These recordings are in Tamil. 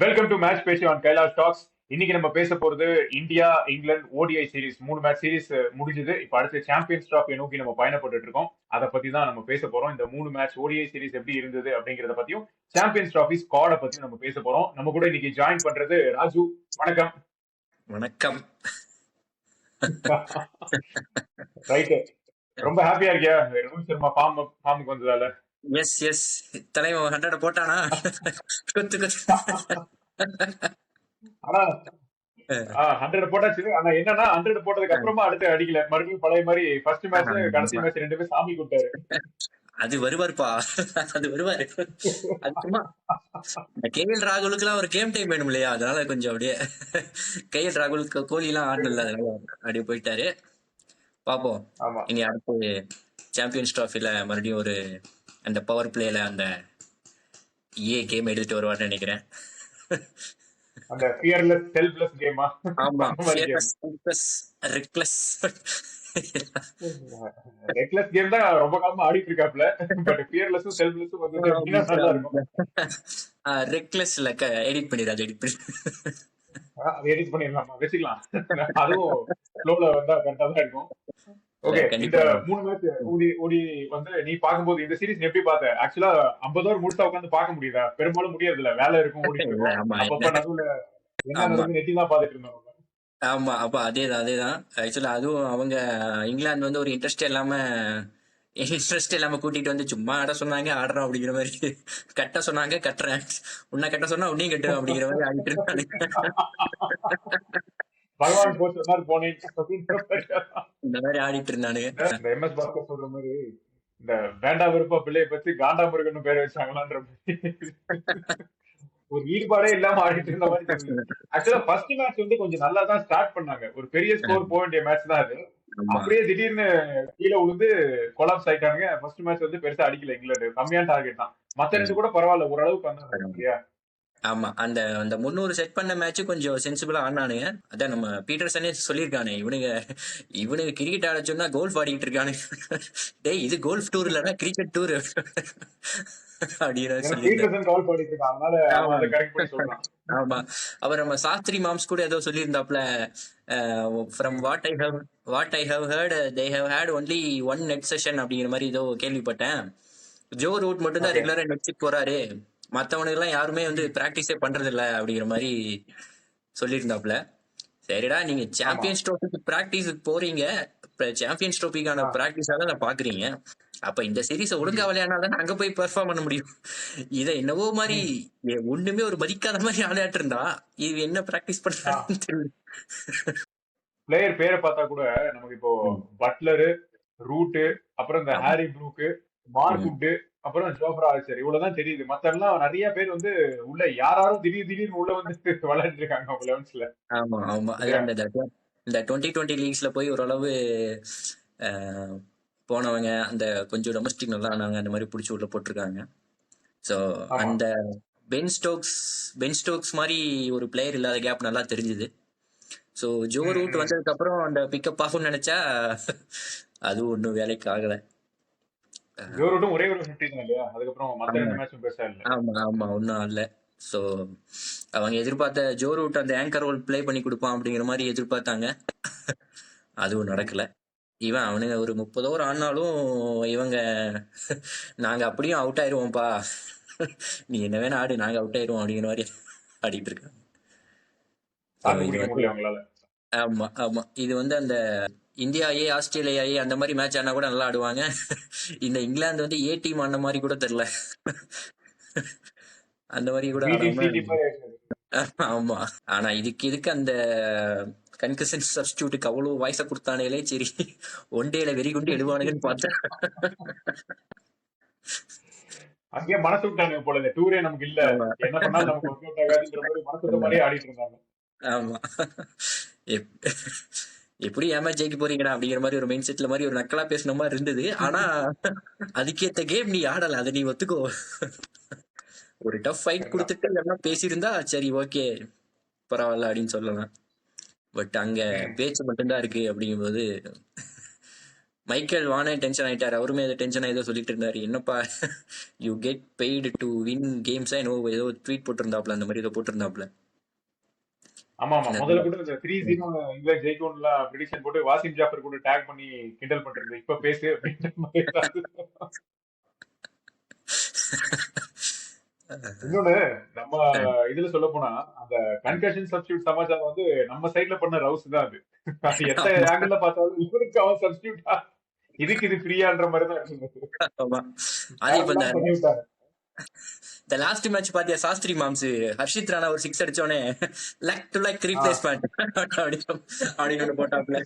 வெல்கம் டு மேட்ச் பேசி ஆன் கைலாஷ் டாக்ஸ். இன்னைக்கு நம்ம பேச போறது India England ODI series 3 match series முடிஞ்சது. இப்ப அடுத்து சாம்பியன்ஸ் டிராஃபியை நோக்கி நம்ம பயணப்பட்டு இருக்கோம். அதை பத்தி தான் நம்ம பேச போறோம். இந்த 3 மேட்ச் ஓடிஐ சீரிஸ் எப்படி இருந்தது அப்படிங்கறத பத்தியும் சாம்பியன்ஸ் டிராஃபி ஸ்குவாட பத்தியும் நம்ம பேச போறோம். நம்ம கூட இன்னைக்கு ஜாயின் பண்றது ராஜு. வணக்கம். வணக்கம். ரைட், ரொம்ப ஹாப்பியா இருக்கியா ரோஹித் சர்மா ஃபார்முக்கு வந்ததால? எஸ் எஸ், தலைவன் 100 போட்டானா? ஆனா 100 போட்டாச்சு. ஆனா என்னன்னா 100 போட்டதுக்கு அப்புறமா அடுத்து அடிக்கல. மறுபடியும் பழைய மாதிரி ஃபர்ஸ்ட் மேட்ச் கடைசி மேட்ச் ரெண்டுமே சாமி கூட்டாரு. அது வருவாருப்பா, அது வருவாரு. அது சும்மா கேஎல் ராகுலுக்கு எல்லாம் ஒரு கேம் டைம் வேணும் இல்லையா, அதனால கொஞ்சம் அப்படியே கேஎல் ராகுலுக்கு கோலி எல்லாம் ஆடல, அதனால அப்படியே போயிட்டாரு. பாப்போம் இனி அடுத்து சாம்பியன்ஸ் டிராஃபில மறுபடியும் ஒரு அந்த பவர் பிளேல அந்த கேம் எடுத்துட்டு வருவான்னு நினைக்கிறேன். அந்த ஃபியர்லெஸ் செல்ஃப்லெஸ் கேமா? ஆமா, fearless selfless reckless reckless game தான் ரொம்ப காலமா ஆடிட்டு இருக்காப்ல. பட் ஃபியர்லெஸும் செல்ஃப்லெஸும் வந்து நல்லா இருக்கும். ரெக்லெஸ் இல்ல, எடிட் பண்ணிடாது, எடிட் பண்ணி அது எடிட் பண்ணிடலாம், வச்சுக்கலாம். அதுவும் ஃப்ளோல வந்தா கரெக்டா தான் இருக்கும். ஓகே, இந்த 3 மேட்ச் ஓடி வந்து நீ பாக்கும்போது இந்த சீரிஸ் எப்படி பார்த்த? ஆக்சுவலா 50 ஓவர் முடிச்சா உட்காந்து பார்க்க முடியுதா? பெரும்பாலும் முடியாது இல்ல, வேலை இருக்கும், ஓடிட்டு இருக்கும். அப்பப்ப நடுவுல என்ன நடக்குது நெட்டி தான் பாத்துட்டு இருந்தோம். ஆமா, அப்ப அதேதான். ஆக்சுவலா அதுவும் அவங்க இங்கிலாந்து வந்து ஒரு இன்ட்ரெஸ்ட் இல்லாம கூட்டிட்டு வந்து சும்மா ஆட சொன்னாங்க, ஆடுறோம் அப்படிங்கிற மாதிரி. கட்ட சொன்னாங்க, கட்டுறேன், உன்னை கட்ட சொன்னா உன்னையும் கட்டு அப்படிங்கிற மாதிரி ஆடிட்டு இருந்தாங்க. பகவான் போனேன் இந்த மாதிரி ஆடிட்டு இருந்தானுங்க. இந்த எம்எஸ் பாஸ்கர் சொல்ற மாதிரி இந்த வேண்டா விருப்ப பிள்ளையை பத்தி காண்டா முருகன் பேர் வச்சாங்களான்ற ஒரு ஈடுபாடே இல்லாம ஆடிட்டு இருந்த மாதிரி. ஆக்சுவலா ஃபர்ஸ்ட் மேட்ச் வந்து கொஞ்சம் நல்லா தான் ஸ்டார்ட் பண்ணாங்க. ஒரு பெரிய ஸ்கோர் போக வேண்டிய மேட்ச் தான் அது. அப்படியே திடீர்னு கீழே விழுந்து கொலாப்ஸ் ஆயிட்டானுங்க. ஃபர்ஸ்ட் மேட்ச் வந்து பெருசா அடிக்கல இங்கிலாந்து, கம்மியான டார்கெட் தான். மத்த ரெண்டு கூட பரவாயில்ல, ஓரளவுக்கு வந்தாங்க. ஆமா, அந்த 300 செட் பண்ண மேட்ச் கொஞ்சம் சென்சிபிளா ஆனானுங்க. அதான் நம்ம பீட்டர்சனே சொல்லியிருக்கானே, இவனுக்கு கிரிக்கெட் ஆட சொன்னா கோல்ஃப் ஆடிட்டு இருக்கானு. டேய், இது கோல்ஃப் டூர் இல்லன்னா கிரிக்கெட் டூர் ஆமா, அவர் நம்ம சாஸ்திரி மாம்ஸ் கூட ஏதோ சொல்லியிருந்தாப்ல, from what I have heard they have had only one net session அப்படிங்கிற மாதிரி ஏதோ கேள்விப்பட்டேன். ஜோ ரூட் மட்டும் தான் ரெகுலரா நெட்ஸுக்கு போறாரு, மத்தவனுக்கு எல்லாம் யாருமே வந்து பிராக்டிஸே பண்றது இல்ல அப்படிங்கிற மாதிரி சொல்லியிருந்தாப்ல. சரிடா, நீங்க சாம்பியன்ஸ் ட்ரோஃபிக்கு பிராக்டிஸுக்கு போறீங்க, சாம்பியன்ஸ் ட்ரோஃபிக்கான பிராக்டிஸா தான் பாக்குறீங்க. அப்ப இந்த சீரீஸ ஒழுங்கா விளையாடாதான் அங்க போய் பெர்ஃபார்ம் பண்ண முடியும். இத என்னவோ மாதிரி ஒண்ணுமே ஒரு மதிக்காத மாதிரி ஆளையாட்டு இருந்தா இது என்ன பிராக்டிஸ் பண்றான்னு தெரியல. பிளேயர் பேரை பார்த்தா கூட நமக்கு இப்போ பட்லரு, ரூட்டு, அப்புறம் இந்த ஹாரி ப்ரூக்கு, மார்க்குட்டு, அப்புறம் ஜோப்ரா ஆர்ச்சர், இவ்வளவுதான் தெரியுது. மத்த எல்லாம் நிறைய பேர் வந்து உள்ள யாரும் திடீர்னு உள்ள வந்து விளையாண்டு இருக்காங்க அவங்க லெவன்ஸ்ல. ஆமா ஆமா, இந்த 2020 லீக்ஸ்ல போய் ஓரளவு போனவங்க, அந்த கொஞ்சம் டொமஸ்டிக் நல்லா ஆனாங்க, அந்த மாதிரி பிடிச்சி உள்ள போட்டிருக்காங்க. ஸோ அந்த பென் ஸ்டோக்ஸ் மாதிரி ஒரு பிளேயர் இல்லாத கேப் நல்லா தெரிஞ்சுது. ஸோ ஜோ ரூட் வந்ததுக்கு அப்புறம் அந்த பிக்கப் ஆகும்னு நினைச்சா அது ஒன்றும் வேலைக்கு ஆகல. ஒரே ஒரு 50 தான் இல்லையா? அதுக்கப்புறம் மத்த ரெண்டு மேட்சும் பெருசா இல்ல. ஆமா, ஒன்றும் ஆகல. ஸோ அவங்க எதிர்பார்த்த ஜோ ரூட் அந்த ஆங்கர் ரோல் பிளே பண்ணி கொடுப்பான் அப்படிங்கிற மாதிரி எதிர்பார்த்தாங்க, அதுவும் நடக்கல. அவனுங்க ஒரு 30 ஓவர் ஆனாலும் இவங்க நாங்க அப்படியும் அவுட் ஆயிருவோம்ப்பா, நீ என்ன வேணா ஆடு, நாங்க அவுட் ஆயிருவோம் அப்படிங்கிற மாதிரி ஆடிட்டு இருக்காங்க. ஆமா, இது வந்து அந்த இந்தியா ஆஸ்திரேலியா அந்த மாதிரி மேட்ச் ஆனா கூட நல்லா ஆடுவாங்க. இந்த இங்கிலாந்து வந்து டீம் ஆன மாதிரி கூட தெரியல, அந்த மாதிரி கூட ஆமா. ஆனா இதுக்கு அந்த கன்கஷன் சப்ஸ்டிடியூட்டுக்கு அவ்வளவு வாய்ஸ கொடுத்தானே, சரி ஒன் டேல வெறி குண்டு எழுவானுங்கன்னு பார்த்தேன். அங்கே மனசு விட்டாங்க போல, இந்த டூரே நமக்கு இல்ல, என்ன பண்ணாலும் நமக்கு ஒர்க் அவுட் ஆகாதுன்ற மாதிரி மனசுக்கு மாதிரி ஆடிட்டு இருந்தாங்க. ஆமா, எப்படி ஏமா ஜெயிக்க போறீங்கடா அப்படிங்கிற மாதிரி ஒரு மைண்ட் செட்ல மாதிரி ஒரு நக்கலா பேசின மாதிரி இருந்தது. ஆனா அதுக்கேத்த கேம் நீ ஆடல, அதை நீ ஒத்துக்கோ. ஒரு டஃப் ஃபைட் கொடுத்துட்டு எல்லாம் பேசியிருந்தா சரி ஓகே பரவாயில்ல அப்படின்னு சொல்லலாம். பட் அங்க பேச்சு மட்டும்தான் இருக்கு அப்படிங்கும்போது மைக்கேல் வானே டென்ஷன் ஆயிட்டாரு. அவருமே ஏதோ டென்ஷன் ஏதோ சொல்லிட்டு இருந்தாரு. என்னப்பா you get paid to win games ஏதோ ட்வீட் போட்டிருந்தாப்ல, அந்த மாதிரி ஏதோ போட்டிருந்தாப்ல. ஆமா ஆமா, முதல்ல கூட இந்த 3-0 இங்கிலாந்து ஜெயிக்கும்ல ப்ரிடிக்ஷன் போட்டு வாசிம் ஜாஃபர் கூட டேக் பண்ணி கிண்டல் பண்றது, இப்ப பேசு அப்படின்ற மாதிரி ஏதாவது. இன்னொன்னு நம்ம இதுல சொல்ல போனா அந்த கன்கஷன் சப்ஸ்டியூட் சமாச்சாரம் வந்து நம்ம சைட்ல பண்ண ரவுஸ் தான் அது. அது எந்த ஆமா, ஆங்கிள் பார்த்தாலும் இவருக்கு அவன் சப்ஸ்டியூட்டா, இதுக்கு இது ஃப்ரீயான்ற மாதிரி தான் இருந்தது. ஆமா. அது இப்ப தேவையில்லாம பண்ணி விட்டாங்க. இந்த லாஸ்ட் மேட்ச் பாத்தியா, சாஸ்திரி மாம்ஸ் ஹர்ஷித் ராணா ஒரு 6 அடிச்சோடனே லைக் டு லைக் ரீப்ளேஸ்மெண்ட் அப்படின்னு போட்டாப்ல.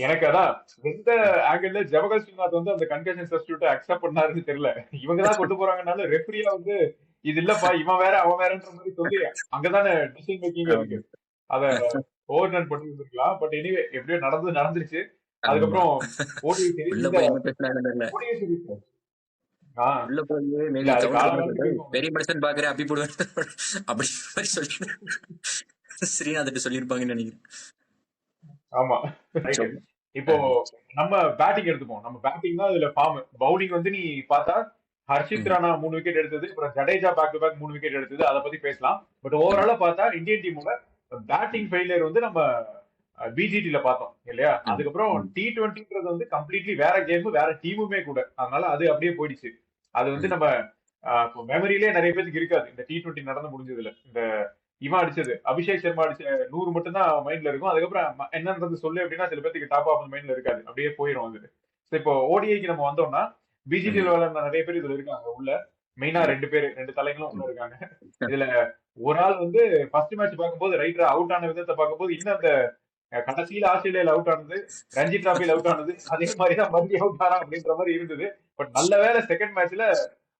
எனக்கு அதான் எந்த ஆங்கிள் ஜவஹர் ஸ்ரீநாத் வந்து அந்த கன்கஷன் சப்ஸ்டியூட் அக்செப்ட் பண்ணாருன்னு தெரியல. இவங்க தான் கொண்டு போறாங்கனால ரெஃப்ரியா வந்து இது இல்லப்பா இவன் வேற அவன் வேறன்ற மாதிரி சொல்லி அங்கதானே டிசிஷன் மேக்கிங் இருக்கு. அத ஓவர் டர்ன் பண்ணி இருந்திருக்கலாம். பட் எனிவே எப்படியோ நடந்துருச்சு. அதுக்கப்புறம் ஓடிஐ சீரிஸ் உள்ள இந்த போய் என்ன பேசினாங்கன்னு தெரியல. ஓடிஐ சீரிஸ் உள்ள போய் இல்ல மேபி அது சவுண்ட் காலகாலத்துக்கு பெரிய மனுஷன் பாக்குறேன் அப்படி போடுவேன் அப்படி மாதிரி சொல்லி ஸ்ரீநாத் சொல்லியிருப்பாங்கன்னு நினைக்கிறேன். ஆமா. இப்போ நம்ம பேட்டிங் எடுத்துப்போம். நம்ம பேட்டிங் தான் இதுல ஃபார்ம். பவுலிங் வந்து நீ பார்த்தா ஹர்ஷித் ராணா 3 விக்கெட் எடுத்தது, அப்புறம் Jadeja back to back 3 wicket எடுத்தது, அதை பத்தி பேசலாம். பட் ஓவராலா பார்த்தா இந்தியன் டீமோட பேட்டிங் ஃபெயிலியர் வந்து நம்ம பிஜிடில பார்த்தோம் இல்லையா. அதுக்கப்புறம் T20ன்றது வந்து கம்ப்ளீட்லி வேற கேம், வேற டீமுமே கூட. அதனால அது அப்படியே போயிடுச்சு. அது வந்து நம்ம மெமரியிலே நிறைய பேருக்கு இருக்காது. இந்த T20 நடந்து முடிஞ்சதுல இந்த இவன் அடிச்சது அபிஷேக் சர்மா அடிச்ச 100 மட்டும் தான் மைண்ட்ல இருக்கும். அதுக்கப்புறம் என்னன்றது சொல்லு அப்படின்னா சில பேருக்கு டாப் ஆஃப் மைண்ட்ல இருக்காது, அப்படியே போயிடும் அது. இப்போ ஓடிஐக்கு நம்ம வந்தோம்னா பிஜிடியில் விளையாடுற நிறைய பேர் இதுல இருக்காங்க உள்ள. மெயினா 2 பேர், 2 தலைங்களும் உள்ள இருக்காங்க. இதுல ஒரு ஆள் வந்து ஃபர்ஸ்ட் மேட்ச் பார்க்கும்போது ரைட்டரா அவுட் ஆன விதத்தை பார்க்கும்போது இன்னும் அந்த கடைசியில ஆஸ்திரேலியால அவுட் ஆனது, ரஞ்சி டிராபியில் அவுட் ஆனது, அதே மாதிரிதான் மறுபடியும் அவுட் ஆனா அப்படின்ற மாதிரி இருந்தது. பட் நல்ல வேலை செகண்ட் மேட்ச்ல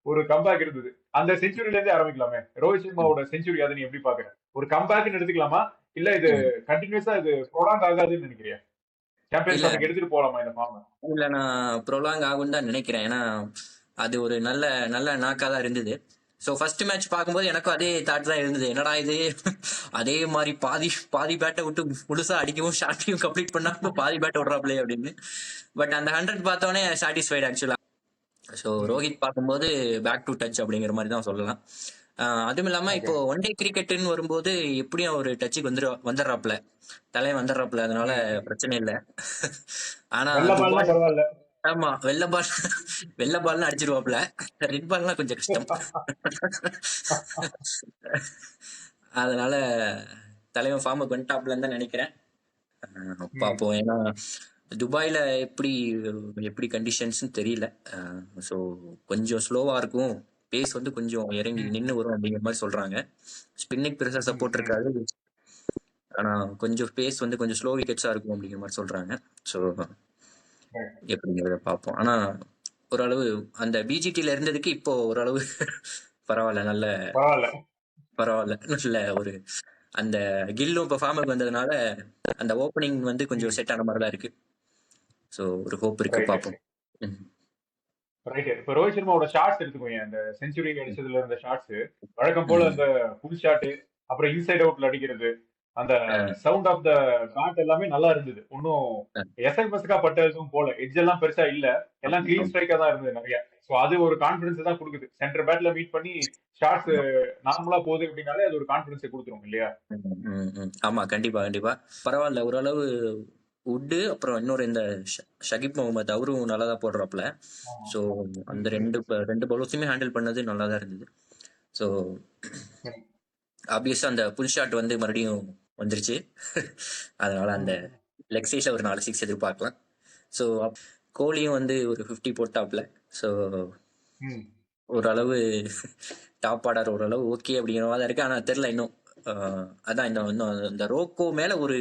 ஒரு கம்பேக் இருந்தது. அந்த செஞ்சுரியில இருந்தே ஆரம்பிக்கலாமே. ரோஹித் சர்மாவோட செஞ்சுரி அதை நீ எப்படி பாக்குற? ஒரு கம்பேக்னு எடுத்துக்கலாமா, இல்ல இது கண்டினியூஸா இது ப்ரொலாங் ஆகாதுன்னு நினைக்கிறியா? சாம்பியன்ஸ் இல்ல ட்ராஃபிக்கு எடுத்துட்டு போலாமா இந்த ஃபார்ம்? இல்ல நான் ப்ரொலாங் ஆகும் தான் நினைக்கிறேன். ஏன்னா அது ஒரு நல்ல நல்ல நாக்கா தான் இருந்தது. ஸோ ஃபர்ஸ்ட் மேட்ச் பார்க்கும்போது எனக்கும் அதே தாட் தான் இருந்தது. என்னடா இது அதே மாதிரி பாதி பாதி பேட்டை விட்டு முழுசா அடிக்கவும் ஷாட்டையும் கம்ப்ளீட் பண்ணாம பாதி பேட்டை விடுறாப்லே அப்படின்னு. பட் அந்த 100 பார்த்தோன்னே சாட்டிஸ்ஃபைடு ஆக்சுவலா. ஸோ ரோஹித் பார்க்கும்போது பேக் டு டச் அப்படிங்கிற மாதிரி தான் சொல்லலாம். அதுவும் இல்லாம இப்போ ஒன் டே கிரிக்கெட்டுன்னு வரும்போது எப்படியும் ஒரு டச்சுக்கு வந்துடுறாப்ல, தலைவன் வந்துடுறாப்ல, அதனால பிரச்சனை இல்லை. ஆனா வெள்ள பால்னா துபாய், பரவாயில்ல. ஆமா வெள்ள பால்னு அடிச்சிருவாப்ல, ரெட் பால்னா கொஞ்சம் கஷ்டம். அதனால தலைவன் ஃபார்முக்கு வந்துட்டாப்லன்னு தான் நினைக்கிறேன். பார்ப்போம். ஏன்னா துபாயில எப்படி எப்படி கண்டிஷன்ஸ்னு தெரியல. ஸோ கொஞ்சம் ஸ்லோவா இருக்கும், பேஸ் வந்து கொஞ்சம் இறங்கி நின்று வரும் அப்படிங்கிற மாதிரி சொல்றாங்க. ஸ்பின்னிங் பெருசா சப்போர்ட் இருக்காது, ஆனா கொஞ்சம் பேஸ் வந்து கொஞ்சம் ஸ்லோ விக்கெட்ஸா இருக்கும் அப்படிங்கிற மாதிரி சொல்றாங்க. ஸோ எப்படிங்கிறத பார்ப்போம். ஆனா ஓரளவு அந்த பிஜிடில இருந்ததுக்கு இப்போ ஓரளவு பரவாயில்ல, நல்ல பரவாயில்ல, நல்ல ஒரு அந்த கில்லும் இப்போ ஃபார்முக்கு வந்ததுனால அந்த ஓப்பனிங் வந்து கொஞ்சம் செட் ஆன மாதிரி தான் இருக்கு. ஸோ ஒரு ஹோப் இருக்கு, பார்ப்போம். ரைட். இப்ப ரோஹித் சர்மாவோட ஷாட்ஸ் எடுத்துக்கோங்க. அந்த செஞ்சுரி அடிச்சதுல இருந்த ஷாட்ஸ் வழக்கம் போல அந்த புல் ஷாட், அப்புறம் இன்சைட் அவுட்ல அடிக்கிறது, அந்த சவுண்ட் ஆஃப் த பேட் எல்லாமே நல்லா இருந்தது. ஒன்னும் எசகா பட்டதும் போல எட்ஜ் எல்லாம் பெருசா இல்ல, எல்லாம் கிளீன் ஸ்ட்ரைக்கா தான் இருந்தது நிறைய. சோ அது ஒரு கான்பிடன்ஸ் தான் கொடுக்குது. சென்டர் பேட்ல மீட் பண்ணி ஷாட்ஸ் நார்மலா போகுது அப்படின்னாலே அது ஒரு கான்பிடன்ஸ் கொடுத்துரும் இல்லையா? ஆமா, கண்டிப்பா கண்டிப்பா பரவாயில்ல. ஓரளவு உட்டு, அப்புறம் இன்னொரு இந்த ஷகிப் முகமது அவரும் நல்லா தான் போடுறாப்ல. ஸோ அந்த ரெண்டு பவுலர்ஸுமே ஹேண்டில் பண்ணது நல்லா தான் இருந்தது. ஸோ ஆப்வியஸா அந்த புல் ஷாட் வந்து மறுபடியும் வந்துருச்சு. அதனால அந்த லெக் சைட்ல ஒரு 4 6 எதிர்பார்க்கலாம். ஸோ கோலியும் வந்து ஒரு 50 போட்டாப்ல. ஸோ ஓரளவு டாப் ஆர்டர் ஓரளவு ஓகே அப்படிங்கிற மாதிரி இருக்கு. ஆனா தெரியல இன்னும். அதான் இன்னும் இந்த ரோக்கோ மேல ஒரு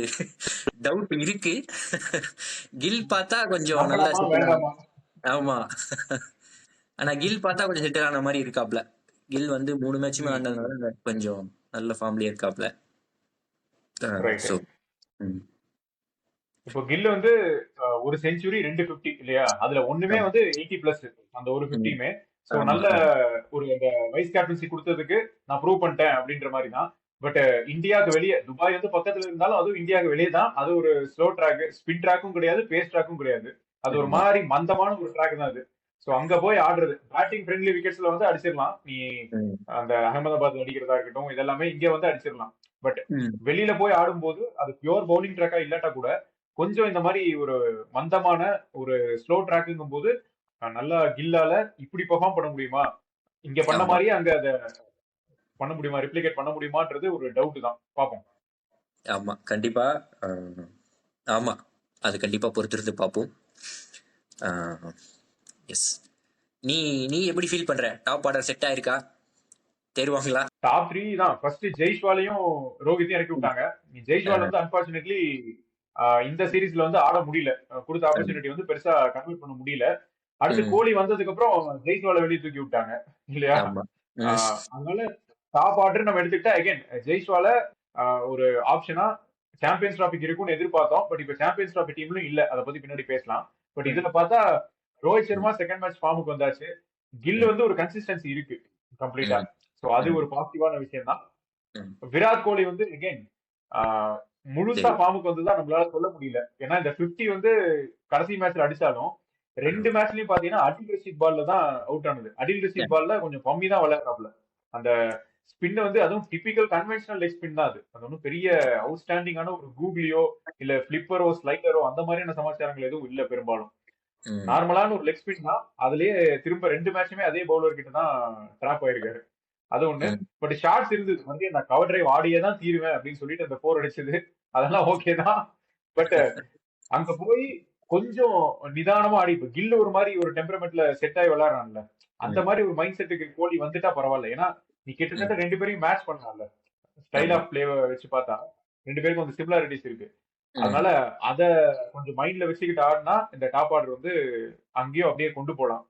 டவுட் இருக்கு. கில் பார்த்தா கொஞ்சம் நல்லா செட்டில். ஆமா, ஆனா கில் பார்த்தா கொஞ்சம் செட்டில் ஆன மாதிரி இருக்காப்ல. கில் வந்து 3 மேட்சுமே ஆனதுனால கொஞ்சம் நல்ல ஃபார்ம்லயே இருக்காப்ல. இப்போ கில் வந்து ஒரு செஞ்சுரி 2 50 இல்லையா, அதுல ஒண்ணுமே வந்து 80+ அந்த ஒரு 50மே. சோ நல்ல ஒரு அந்த வைஸ் கேப்டன்சி கொடுத்ததுக்கு நான் ப்ரூவ் பண்ணிட்டேன் அப்படின்ற மாதிரி தான். பட் இந்தியாவுக்கு வெளியே, துபாய் வந்து பக்கத்துல இருந்தாலும் அதுவும் இந்தியாவுக்கு வெளியே தான். அது ஒரு ஸ்லோ ட்ராக், ஸ்பின் ட்ராக்கும் கிடையாது, பேஸ் ட்ராக்கும் கிடையாது. அது ஒரு ஆமா. மாதிரி மந்தமான ஒரு ட்ராக் தான் அது. சோ அங்க போய் ஆடுறது பேட்டிங் ஃப்ரெண்ட்லி விக்கெட்ஸ்ல வந்து அடிச்சிடலாம் நீ. ம். அந்த அகமதாபாத் அடிக்கிறதா இருக்கட்டும், இதெல்லாமே இங்க வந்து அடிச்சிடலாம். பட் ம். வெளியில போய் ஆடும்போது அது பியூர் பவுலிங் ட்ராக்கா இல்லாட்டா கூட கொஞ்சம் இந்த மாதிரி ஒரு மந்தமான ஒரு ஸ்லோ ட்ராக்குங்கும் போது நல்லா கில்லால இப்படி பெர்ஃபார்ம் பண்ண முடியுமா, இங்க பண்ண ஆமா. மாதிரியே அங்க அதை பண்ண முடியுமா, ரிப்ளிகேட் பண்ண முடியுமான்றது ஒரு டவுட் தான். பார்ப்போம். ஆமா. கண்டிப்பா. அஹ், ஆமா. அது கண்டிப்பா பொறுத்திருந்து பார்ப்போம். எஸ். நீ நீ எப்படி ஃபீல் பண்ற? டாப் ஆர்டர் செட் ஆயிருக்கா? தேருவாங்களா? டாப் த்ரீ தான். ஃபர்ஸ்ட் ஜெய்ஸ்வாலையும் ரோஹித்தையும் இறக்கி ம். விட்டாங்க. ஜெய்ஸ்வால் அஹ், வந்து அன்பார்ச்சுனேட்லி இந்த சீரீஸ்ல வந்து ஆட முடியல. கொடுத்த அஹ், ஆப்பர்ச்சுனிட்டி வந்து பெருசா கன்வெர்ட் பண்ண முடியல. அடுத்து ம். கோலி வந்ததுக்கு அப்புறம் ஜெய்ஸ்வாலை வெளியே தூக்கி விட்டாங்க இல்லையா. ஆமா. ம். அதனால டாப் ஆர்டர் நம்ம எடுத்துக்கிட்டா அகைன் ஜெய்ஸ்வால ஒரு ஆப்ஷனா சாம்பியன்ஸ் டிராபிக் இருக்கும்னு எதிர்பார்த்தோம். பட் இப்ப சாம்பியன்ஸ் டிராபி டீம்லும் இல்ல, அதை பத்தி பின்னாடி பேசலாம். பட் ம். இதுல பார்த்தா ரோஹித் ம். சர்மா செகண்ட் மேட்ச் ஃபார்முக்கு வந்தாச்சு. கில் ம். வந்து ஒரு கன்சிஸ்டன்சி இருக்கு கம்ப்ளீட்டா. ம். சோ அது ம். ஒரு பாசிட்டிவான விஷயம் தான். ம். விராட் கோலி வந்து அகைன் முழுசா சரி. ஃபார்முக்கு வந்துதான் நம்மளால சொல்ல முடியல. ஏன்னா இந்த 50 வந்து கடைசி மேட்ச்ல அடிச்சாலும் அஹ், 2 மேட்ச்லயும் பாத்தீங்கன்னா அடில் ரஷீத் பால்ல தான் அவுட் ஆனது. அடில் ரஷீத் பால்ல கொஞ்சம் கம்மி தான் விளையாடுறாப்ல. அந்த ஸ்பின் வந்து அதுவும் டிபிக்கல் கன்வென்ஷனல் லெக் ஸ்பின் தான் அது. அது ஒன்றும் பெரிய அவுட்ஸ்டாண்டிங்கான ஒரு கூகுளியோ இல்ல பிளிப்பரோ ஸ்லைடரோ அந்த மாதிரியான சமாச்சாரங்கள் எதுவும் இல்ல பெரும்பாலும். ம். நார்மலான ஒரு லெக் ஸ்பின் தான். அதுலயே திரும்ப 2 மேட்சுமே அதே பவுலர் கிட்ட தான் டிராப் ஆயிருக்காரு. அது ஒண்ணு. ம். பட் ஷார்ட்ஸ் இருந்தது வந்து நான் கவர் டிரைவ் ஆடியே தான் தீருவேன் அப்படின்னு சொல்லிட்டு அந்த 4 அடிச்சது அதெல்லாம் ஓகே தான். பட் அங்க போய் கொஞ்சம் நிதானமா ஆடி, இப்ப கில் ஒரு மாதிரி ஒரு டெம்பரமெண்ட்ல செட் ஆகி விளையாடுறான்ல, அந்த ம். மாதிரி ஒரு மைண்ட் செட்டுக்கு கோலி வந்துட்டா பரவாயில்ல. ஏன்னா நீ ம். கிட்டத்தட்ட 2 பேரையும் மேட்ச் பண்ணலாம்ல. ஸ்டைல் ஆமா. ஆஃப் பிளேவை வச்சு பார்த்தா 2 பேருக்கும் வந்து சிமிலாரிட்டிஸ் இருக்கு. ம். அதனால அத கொஞ்சம் மைண்ட்ல வச்சுக்கிட்டு ஆடினா இந்த டாப் ஆர்டர் வந்து அங்கேயும் அப்படியே கொண்டு போலாம்.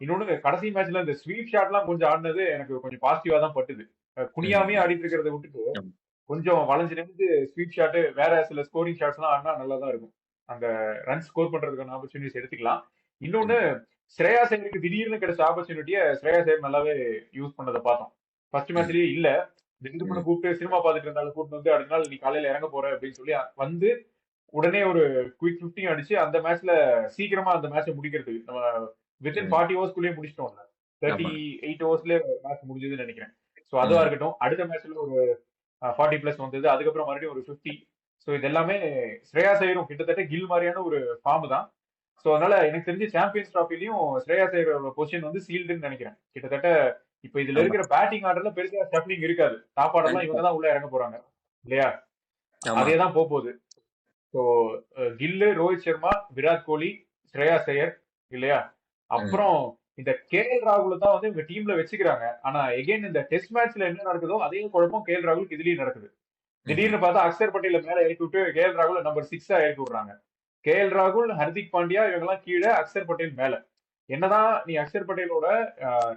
இன்னொன்னு கடைசி மேட்ச்ல இந்த ஸ்வீப் ஷாட்லாம் கொஞ்சம் ஆடினது எனக்கு கொஞ்சம் பாசிட்டிவா தான் பட்டுது. குனியாமே ம். ஆடிட்டு இருக்கிறத விட்டுட்டு ஆமா. கொஞ்சம் வளைஞ்சு நிமிந்து ஸ்வீப் ஷாட் வேற சில ஸ்கோரிங் ஷாட்ஸ் எல்லாம் ஆடினா நல்லா தான் இருக்கும். அந்த ரன் ஸ்கோர் பண்றதுக்கான ஆப்பர்ச்சுனிட்டிஸ் எடுத்துக்கலாம். இன்னொன்னு ம். ஸ்ரேயாஸ் ஐயருக்கு திடீர்னு கிடைச்ச ஆப்பர்ச்சுனிட்டியை ஸ்ரேயாஸ் ஐயர் நல்லாவே யூஸ் பண்ணதை பார்த்தோம். ஃபர்ஸ்ட் ம். மேட்ச்லயே இல்ல, திடீர்னு ம். கூப்பிட்டு சினிமா பார்த்துட்டு இருந்தாலும் கூப்பிட்டு வந்து அடுத்த நாள் நீ காலையில இறங்க போற அப்படின்னு சொல்லி வந்து உடனே ஒரு குயிக் 50 அடிச்சு அந்த மேட்ச்ல சீக்கிரமா அந்த மேட்சை முடிக்கிறதுக்கு நம்ம வித்தின் ம். 40 ஓவர்ஸ்குள்ளேயே முடிச்சிட்டோம்ல. ஆமா. 38 ஓவர்ஸ்லயே மேட்ச் முடிஞ்சதுன்னு நினைக்கிறேன். சோ அதுவா ம். இருக்கட்டும். அடுத்த மேட்ச்ல ஒரு 40 பிளஸ் வந்தது. அதுக்கப்புறம் மறுபடியும் ஒரு 50. சோ இது எல்லாமே ஸ்ரேயாஸ் ஐயரும் கிட்டத்தட்ட கில் மாதிரியான ஒரு ஃபார்ம் தான். சோ அதனால எனக்கு தெரிஞ்சு சாம்பியன்ஸ் டிராஃபிலையும் ஸ்ரேயாஸ் ஐயரோட பொசிஷன் வந்து சீல்டுன்னு நினைக்கிறேன். கிட்டத்தட்ட இப்ப இதுல ஆமா. இருக்கிற பேட்டிங் ஆர்டர்ல பெருசா ஸ்டஃப்லிங் இருக்காது. டாப் ஆர்டர்லாம் கண்டிப்பா. இவங்க தான் உள்ள இறங்க போறாங்க இல்லையா. ஆமா. அதே தான் போகுது. ஸோ கில்லு, ரோஹித் சர்மா, விராட் கோலி, ஸ்ரேயாஸ் ஐயர் இல்லையா. ம். அப்புறம் இந்த கேஎல் ராகுல தான் வந்து இவங்க டீம்ல வச்சுக்கிறாங்க. ஆனா எகைன் இந்த டெஸ்ட் மேட்ச்ல என்ன நடக்குதோ அதே குழப்பம் கேஎல் ராகுலுக்கு இதுலயும் நடக்குது. ம். திடீர்னு பார்த்தா அக்ஷர் பட்டேல மேல இறக்கி விட்டு கேஎல் ராகுல நம்பர் 6 இறக்கி விடுறாங்க. கேஎல் ராகுல், ஹர்திக் பாண்டியா இவங்கெல்லாம் கீழே, அக்ஷர் பட்டேல் மேல. என்னதான் நீ அக்ஷர் பட்டேலோட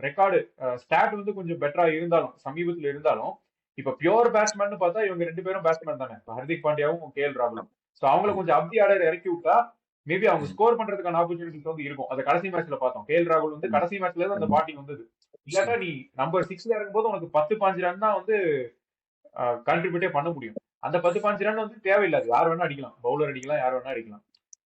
ரெக்கார்டு ஸ்டாட் வந்து கொஞ்சம் பெட்டரா இருந்தாலும் சமீபத்துல இருந்தாலும் இப்ப பியோர் பேட்ஸ்மேன் பார்த்தா இவங்க 2 பேரும் பேட்ஸ்மேன் தானே, இப்ப ஹர்திக் பாண்டியாவும் கேஎல் ராகுலும். சோ அவங்கள ம். கொஞ்சம் அப்படி ஆர்டர் இறக்கி விட்டா மேபி அவங்க ம். ஸ்கோர் பண்றதுக்கான ஆப்பர்ச்சுனிட்டிஸ் வந்து இருக்கும். அது கடைசி மேட்ச்ல பார்த்தோம். கேஎல் ராகுல் வந்து ம். கடைசி மேட்ச்ல இருந்து அந்த ஆமா. பாட்டிங் வந்தது. இல்லாட்டா நீ நம்பர் 6ல இறங்கும்போது உனக்கு 10 பாஞ்சு ரன் தான் வந்து கான்ட்ரிபியூட்டே பண்ண முடியும். அந்த 10 பாஞ்சு ரன் வந்து தேவையில்லாது. யார் வேணா அடிக்கலாம், பவுலர் அடிக்கலாம், யார் வேணா அடிக்கலாம்.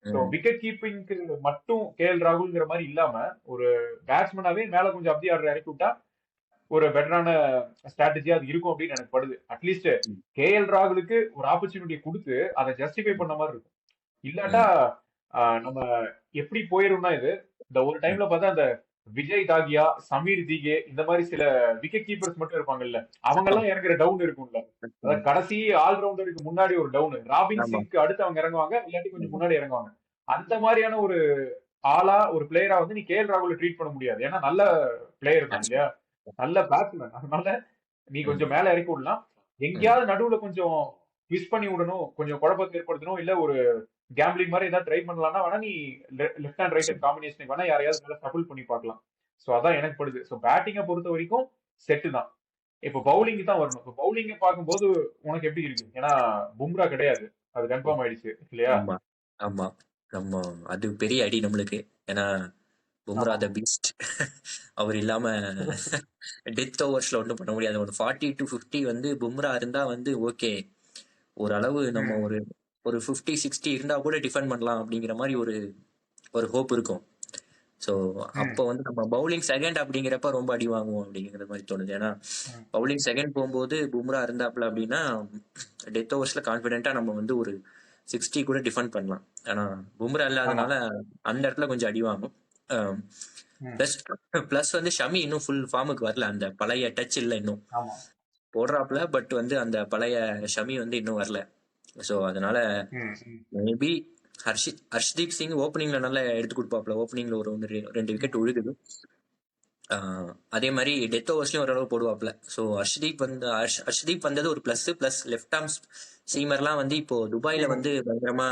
ஸோ ம். விக்கெட் கீப்பிங்க்கு மட்டும் கேஎல் ராகுல்ங்கிற மாதிரி இல்லாம ஒரு பேட்ஸ்மேனாவே மேல கொஞ்சம் அப்படி ஆர்டர் இறக்கி விட்டா ஒரு பெட்டரான ஸ்ட்ராட்டஜியா அது இருக்கும் அப்படின்னு எனக்கு படுது. அட்லீஸ்ட் ம். கேஎல் ராகுலுக்கு ஒரு ஆப்பர்ச்சுனிட்டி கொடுத்து அதை ஜஸ்டிஃபை பண்ண மாதிரி இருக்கும். இல்லாட்டா ம். நம்ம எப்படி போயிரும்னா இது இந்த ஒரு ம். டைம்ல பார்த்தா அந்த விஜய் தாகியா, சமீர் தீகே இந்த மாதிரி சில விக்கெட் கீப்பர்ஸ் மட்டும் இருப்பாங்கல்ல, அவங்க ஆமா. எல்லாம் இறங்குற டவுன் இருக்கும்ல. அதாவது ம். கடைசி ஆல்ரவுண்டருக்கு முன்னாடி ஒரு டவுன், ராபின் ஆமா. சிங்க்கு அடுத்து அவங்க இறங்குவாங்க, இல்லாட்டி கொஞ்சம் ம். முன்னாடி இறங்குவாங்க. அந்த மாதிரியான ஒரு ஆளா ஒரு பிளேயரா வந்து நீ கேஎல் ராகுல ட்ரீட் பண்ண முடியாது. ஏன்னா நல்ல பிளேயர் தான் இல்லையா, நல்ல பேட்ஸ்மேன். அதனால நீ ம். கொஞ்சம் மேல இறக்கி விடலாம். ம். எங்கேயாவது நடுவுல கொஞ்சம் ட்விஸ்ட் பண்ணி விடணும், கொஞ்சம் குழப்பத்தை ஏற்படுத்தணும், இல்ல ஒரு கேம்பிளிங் மாதிரி ஏதாவது ட்ரை பண்ணலாம்னா வேணா நீ லெஃப்ட் அண்ட் ரைட் சரி. ஹேண்ட் காம்பினேஷனுக்கு வேணா யாரையாவது மேல சஃபிள் பண்ணி பார்க்கலாம். சோ அதான் எனக்கு படுது. சோ பேட்டிங்கை பொறுத்த வரைக்கும் செட்டு தான். இப்போ பவுலிங் தான் வரணும். இப்போ பவுலிங்க பார்க்கும்போது உனக்கு எப்படி இருக்கு? ஏன்னா பும்ரா கிடையாது, அது கன்ஃபார்ம் ஆயிடுச்சு இல்லையா. ஆமா. ஆமா. நம்ம அது பெரிய அடி நம்மளுக்கு. ஏன்னா பும்ரா ஆமா. த பீஸ்ட். அவர் இல்லாம டெத் ஓவர்ஸ்ல ஒன்றும் பண்ண முடியாது. ஒரு 40 to 50 வந்து பும்ரா இருந்தா வந்து ஓகே, ஓரளவு நம்ம ம், ஒரு ஒரு 50-60 இருந்தா கூட டிஃபெண்ட் பண்ணலாம் அப்படிங்கிற மாதிரி ஒரு ஒரு ஹோப் இருக்கும். ஸோ ம், அப்போ வந்து நம்ம பவுலிங் செகண்ட் அப்படிங்கிறப்ப ரொம்ப அடி வாங்குவோம் அப்படிங்கிற மாதிரி தோணுது. ஏன்னா ம். பவுலிங் செகண்ட் போகும்போது பும்ரா இருந்தாப்புல அப்படின்னா டெத் ஓவர்ஸ்ல கான்ஃபிடென்ட்டா நம்ம வந்து ஒரு 60 கூட டிஃபெண்ட் பண்ணலாம். ஆனா பும்ரா ஆமா. இல்லாதனால அந்த இடத்துல கொஞ்சம் அடி வாங்கும். ம். பிளஸ் பிளஸ் வந்து ஷமி இன்னும் ஃபுல் ஃபார்முக்கு வரல. அந்த பழைய டச் இல்லை இன்னும். ஆமா. போடுறாப்புல, பட் வந்து அந்த பழைய ஷமி வந்து இன்னும் வரல. ஸோ அதனால ம், ம், மேபி ஹர்ஷ்தீப் சிங் ஓப்பனிங்ல நல்லா எடுத்து கொடுப்பாப்ல. ஓப்பனிங்ல ஒரு 2 ம். விக்கெட் விழுகுது. அதே மாதிரி டெத் ஓவர்ஸ்லயும் ஓரளவு போடுவாப்ல. ஸோ ஹர்ஷ்தீப் வந்தது ஒரு பிளஸ். பிளஸ் லெஃப்ட் ஆர்ம் சீமர்லாம் வந்து இப்போ துபாயில ம். வந்து பயங்கரமா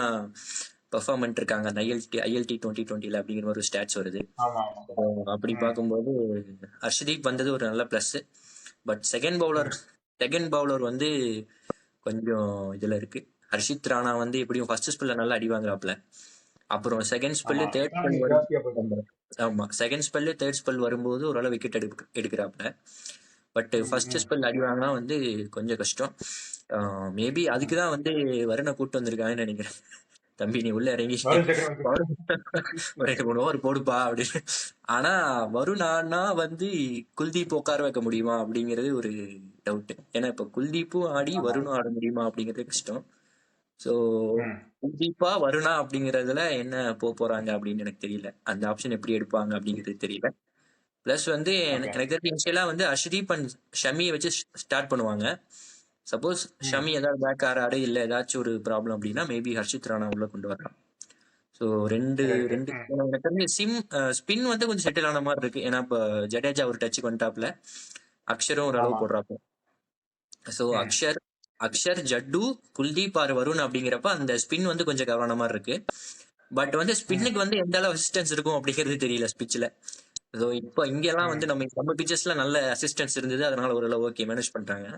பெர்ஃபார்ம் பண்ணிட்டு இருக்காங்க. அந்த ஐஎல்டி 2020 அப்படிங்கிற ஒரு ஸ்டாட்ஸ் வருது. ஆமா, ஆமா. அப்படி ம். பார்க்கும்போது ஹர்ஷ்தீப் வந்தது ஒரு நல்ல பிளஸ். பட் ம். செகண்ட் பவுலர் வந்து கொஞ்சம் இதுல இருக்கு. ஹர்ஷித் ராணா வந்து எப்படியும் ஃபர்ஸ்ட் ஸ்பெல்ல நல்லா அடி வாங்குறாப்ல. அப்புறம் செகண்ட் ஆமா. ஸ்பெல்லு தேர்ட் ஸ்பெல் எக்கானமி வரும். ஜாஸ்தியா போச்சு. ஆமா, செகண்ட் ஸ்பெல்லு தேர்ட் ஸ்பெல் வரும்போது ஓரளவு விக்கெட் எடுக்கிறாப்ல. பட் ம், ஃபர்ஸ்ட் ம். ஸ்பெல் அடி வாங்கினா வந்து கொஞ்சம் கஷ்டம். மேபி அதுக்கு ம். தான் வந்து வருணை கூட்டு வந்திருக்காங்கன்னு நினைக்கிறேன். தம்பி நீ உள்ள இறங்கி வருண் சக்கரவர்த்தி. வருண் ஒரு 2-3 ஓவர் போடுப்பா அப்படின்னு. ஆனா வருணான்னா வந்து குல்தீப் உட்கார வைக்க முடியுமா அப்படிங்கிறது ஒரு டவுட். ஏன்னா இப்ப குல்தீப்பும் ஆடி ஆமா. வருணும் ஆட முடியுமா அப்படிங்கிறது கஷ்டம். ஸோ ம். குல்தீப்பா வருணா அப்படிங்கறதுல என்ன போறாங்க அப்படின்னு எனக்கு தெரியல. அந்த ஆப்ஷன் எப்படி எடுப்பாங்க அப்படிங்கிறது தெரியல. பிளஸ் வந்து ஓகே. எனக்கு தெரிஞ்ச இனிஷியலா வந்து அஷ்தீப் அண்ட் ஷமியை வச்சு ஸ்டார்ட் பண்ணுவாங்க. சப்போஸ் ம். ஷமி ஏதாவது பேக் ஆறாரு இல்ல ஏதாச்சும் ஒரு ப்ராப்ளம் அப்படின்னா மேபி ஹர்ஷித் ராணா உள்ள கொண்டு வரலாம். ஸோ ரெண்டு கரெக்ட். ரெண்டு ம். எனக்கு தெரிஞ்சு ஸ்பின் வந்து கொஞ்சம் செட்டில் ஆன மாதிரி இருக்கு. ஏன்னா இப்போ ஜடேஜா ஒரு டச்சுக்கு வந்துட்டாப்ல. அக்ஷரும் ஒரு அளவு ஆமா. போடுறாப்ல. ஸோ ம். அக்ஷர் ஜட்டு குல்தீப் ஆர் வருண் அப்படிங்கிறப்ப அந்த ஸ்பின் வந்து கொஞ்சம் கவனம் மாதிரி இருக்கு. பட் வந்து ம். ஸ்பின்னுக்கு வந்து எந்த அளவு அசிஸ்டன்ஸ் இருக்கும் அப்படிங்கிறது தெரியல பிச்சில். ஸோ இப்போ இங்கெல்லாம் ம். வந்து நம்ம பிச்சர்ஸ்ல நல்ல அசிஸ்டன்ஸ் இருந்தது. அதனால ஓரளவு ஓகே மேனேஜ் பண்றாங்க.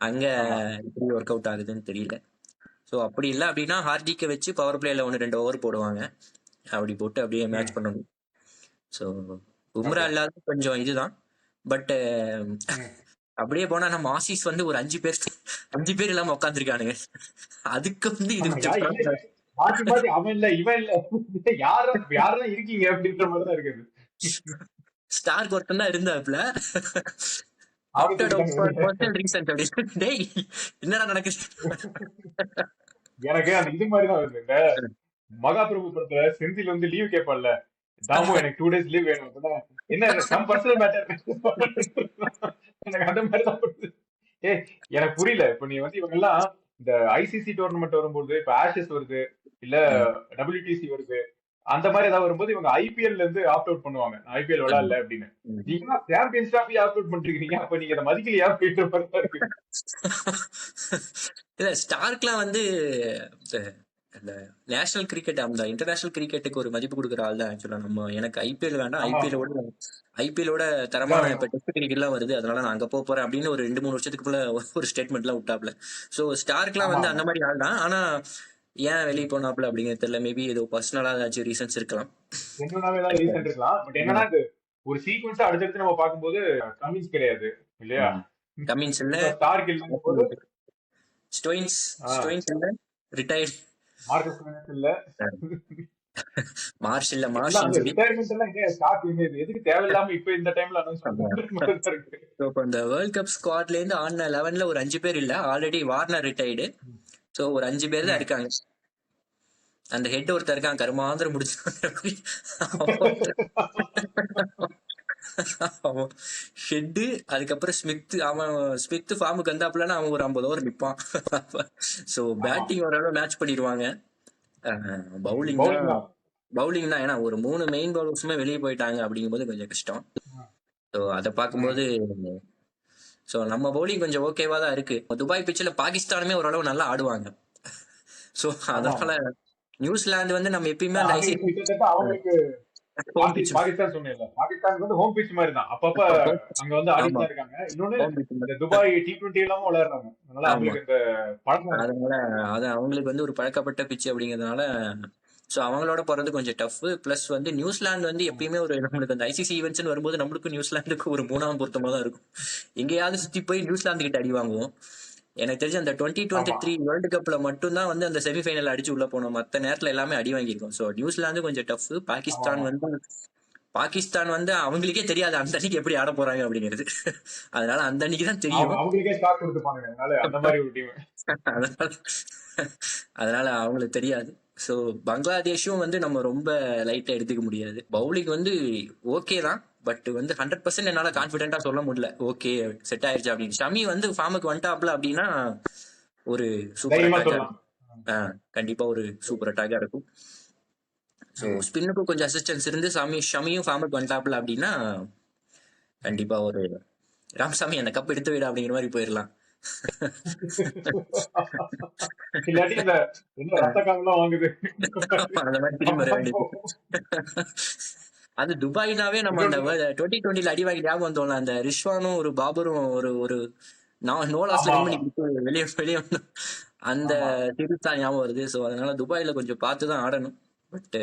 அங்க ஆமா. எப்படி ஒர்க் அவுட் ஆகுதுன்னு தெரியல. ஸோ அப்படி இல்லை அப்படின்னா ஹார்திக்கை வச்சு பவர் பிளேல 1-2 ஓவர் போடுவாங்க. அப்படி போட்டு அப்படியே ம். மேட்ச் பண்ணணும். So Bumrah okay. இல்லாத கொஞ்சம் இதுதான். பட் ம். அப்படியே போனா நம்ம ஆசிஸ் வந்து ஒரு 5 பேர் இல்லாம உட்காந்துருக்கானுங்க. அதுக்கு வந்து இது ஆமா. கொஞ்சம் இல்ல மாத்தி மாத்தி அவன் இல்ல இவன் இல்ல யாரும் யாரெல்லாம் இருக்கீங்க அப்படின்ற மாதிரி தான் இருக்குது. ஸ்டார்க் ஒருத்தன் தான் இருந்தாப்ல. ஆபத்து ஆப்டட் அவுட் விட்டாங்க ஃபார் வெளியே. பர்சனல் ரீசன் அப்படின்னு. டேய் என்னடா நடக்குது? எனக்கு அந்த இது மாதிரி தான் வருது. இந்த மகாபிரபு படத்துல செந்தில் வந்து லீவ் கேட்பான்ல, தாமு எனக்கு 2 days லீவ் வேணும் அப்படின்னா, என்ன சம் பர்சனல் மேட்டர் எனக்கு அந்த மாதிரி தான் வருது. ஏய் எனக்கு புரியல. இப்ப நீ வந்து இவங்க எல்லாம் இந்த ஐசிசி டோர்னமெண்ட் வரும்போது இப்ப ஆஷஸ் வருது இல்ல WTC வருது அந்த மாதிரி ஏதாவது வரும்போது இவங்க ஐபிஎல்ல இருந்து ஆப்ட் அவுட் பண்ணுவாங்க. ஐபிஎல் விளையாடல அப்படின்னு. நீங்க சாம்பியன்ஸ் டிராஃபி ஆப்ட் அவுட் பண்ணிருக்கீங்க. அப்ப நீங்க இதை மதிக்கலையா அப்படின்ற மாதிரி தான் இருக்கு. இல்ல ஸ்டார்க்லாம் வந்து அந்த நேஷனல் கிரிக்கெட் அந்த இன்டர்நேஷனல் கிரிக்கெட்டுக்கு ஒரு மதிப்பு கொடுக்குற ஆள் தான் ஆக்சுவலா. எனக்கு ஐபிஎல் வேண்டாம். ஆமா ஆமா. ஐபிஎலோட இதான் தரமான இப்ப வேணும். டெஸ்ட் கிரிக்கெட் எல்லாம் வருது. அதனால நான் அங்க போறேன் அப்படின்னு ஒரு 2-3 வருஷத்துக்குள்ள ஒரு ஸ்டேட்மெண்ட் எல்லாம் விட்டாப்ல. சோ ஸ்டார்க்லாம் ஆமா வந்து ஆமா. அந்த மாதிரி ஆள் தான். ஆனா ஏன் வெளியே போனாப்ல அப்படிங்கிறது தெரியல. மேபி ஏதோ பர்சனலா ஏதாச்சும் ரீசன்ஸ் இருக்கலாம். என்னன்னாவே ஏதாவது ரீசன் இருக்கலாம். பட் என்னன்னா இது ஒரு சீக்வன்ஸா அடுத்தடுத்து நம்ம பார்க்கும்போது கமின்ஸ் கிடையாது இல்லையா? கமின்ஸ் இல்ல, இப்ப ஸ்டார்க் இல்லைங்க போது ஸ்டோயின்ஸ் ஸ்டோயின்ஸ் இல்ல, ரிட்டையர்ட் மார்க்கஸ் ஸ்மித் இல்ல. மார்ஷ் இல்ல, மார்ஷ் எல்லாம் அந்த இன்ஜுரி. ரிட்டையர்மெண்ட் எல்லாம் எங்க ஸ்டார்க் இது எதுக்கு தேவையில்லாம இப்ப இந்த டைம்ல அனௌன்ஸ் பண்றது இருக்கு. ஸோ இப்போ இந்த வேர்ல்ட் கப் ஸ்குவாட்ல இருந்து ஆடின 11ல ஒரு 5 பேர் இல்ல. Already Warner retired. ஸோ ஒரு 5 பேர் தான் ம். இருக்காங்க. அந்த ஹெட் ஒருத்தர் இருக்கான் கருமாந்திரம் முடிச்சு ஹெட்டு. அதுக்கப்புறம் ஸ்மித் ஃபார்முக்கு வந்தாப்புலன்னா அவன் ஒரு 50 ஓவர் நிற்பான். ஸோ ஆமா. பேட்டிங் ஓரளவு மேட்ச் பண்ணிடுவாங்க. பவுலிங் தான் பவுலிங் தான். பவுலிங் தான். ஏன்னா ஒரு 3 மெயின் பவுலர்ஸுமே வெளியே போயிட்டாங்க அப்படிங்கும்போது கொஞ்சம் கஷ்டம். ஸோ அதை ம். பார்க்கும்போது ஸோ நம்ம பவுலிங் கொஞ்சம் ஓகேவா தான் இருக்கு. துபாய் பிச்சில் பாகிஸ்தானுமே ஓரளவு நல்லா ஆடுவாங்க. ஸோ ஆமா அதனால ஆமா. நியூசிலாந்து வந்து நம்ம எப்பயுமே அந்த அது ஐசிசி கிட்டத்தட்ட அவங்களுக்கு ஹோம் பிச். பாகிஸ்தான் சொன்னேன்ல, பாகிஸ்தானுக்கு வந்து ஹோம் பிச் மாதிரி தான். அப்பப்ப அங்க வந்து ஆடிட்டு ஆமா, தான் இருக்காங்க. இன்னொன்னு ஹோம் பிச். இந்த துபாய் T20 எல்லாம விளையாடுறாங்க. அதனால ஆமா, அவங்களுக்கு இந்த பழக்கம் இருக்கு. அதனால அது அவங்களுக்கு வந்து ஒரு பழக்கப்பட்ட பிச் அப்படிங்கிறதுனால ஸோ அவங்களோட போறது கொஞ்சம் டஃப். பிளஸ் வந்து நியூசிலாந்து வந்து எப்பயுமே ஒரு நம்மளுக்கு அந்த ஐசிசி ஈவெண்ட்ஸ்னு வரும்போது நம்மளுக்கும் நியூசிலாந்துக்கு ஒரு மூணாம் பொருத்தமா தான் இருக்கும். எங்கேயாவது சுத்தி போய் நியூசிலாந்து கிட்ட அடி வாங்குவோம். எனக்கு தெரிஞ்சு அந்த டுவெண்ட்டி டுவெண்ட்டி ஆமா த்ரீ வேர்ல்டு கப்ல மட்டும்தான் வந்து அந்த செமிஃபைனல் அடிச்சு உள்ள போனோம். மற்ற நேரத்துல எல்லாமே அடி வாங்கியிருக்கோம். ஸோ நியூசிலாந்து கொஞ்சம் டஃப். ஆமா ஆமா பாகிஸ்தான் வந்து அவங்களுக்கே தெரியாது அந்த அன்னைக்கு எப்படி ஆட போறாங்க அப்படிங்கிறது. அதனால அந்த அன்னைக்கு தான் தெரியும். அவங்களுக்கே ஸ்டாக் கொடுத்துப்பாங்க, அதனால அந்த மாதிரி ஒரு டீம். அதனால அதனால அவங்களுக்கு தெரியாது. ஸோ பங்களாதேஷும் வந்து நம்ம ரொம்ப லைட்டா எடுத்துக்க முடியாது. பவுலிங் வந்து ஓகே தான், பட் வந்து 100% என்னால கான்பிடென்டா சொல்ல முடியல ஓகே செட் ஆயிருச்சு அப்படின்னு. ஷமி வந்து ஃபார்முக்கு வந்துட்டாப்ல அப்படின்னா ஒரு சூப்பர் தைரியமா அட்டாக்கா சொல்லலாம். இருக்கும். கண்டிப்பா ஒரு சூப்பர் அட்டாக்கா இருக்கும். ஸோ ஸ்பின்னுக்கும் கொஞ்சம் அசிஸ்டன்ஸ் இருந்து ஷமியும் ஃபார்முக்கு வந்துட்டாப்ல அப்படின்னா கண்டிப்பா ஒரு ராமசாமி அந்த கப் எடுத்து விட அப்படிங்கிற மாதிரி போயிடலாம். இல்லாட்டி இந்த என்ன ரத்த காவெல்லாம் வாங்குது அந்த மாதிரி திரும்பி வர வேண்டியது. அது துபாய்னாவே நம்ம அந்த 2020 அடி வாங்கி ஞாபகம் வந்தோம்ல, அந்த ரிஷ்வானும் ஒரு பாபரும் ஒரு ஒரு நோலாஸ்ல வின் பண்ணி கொடுத்து வெளியே வெளியே வந்தோம். அந்த சீரிஸ் தான் ஞாபகம் வருது. ஸோ அதனால துபாயில கொஞ்சம் பார்த்து தான் ஆடணும். பட்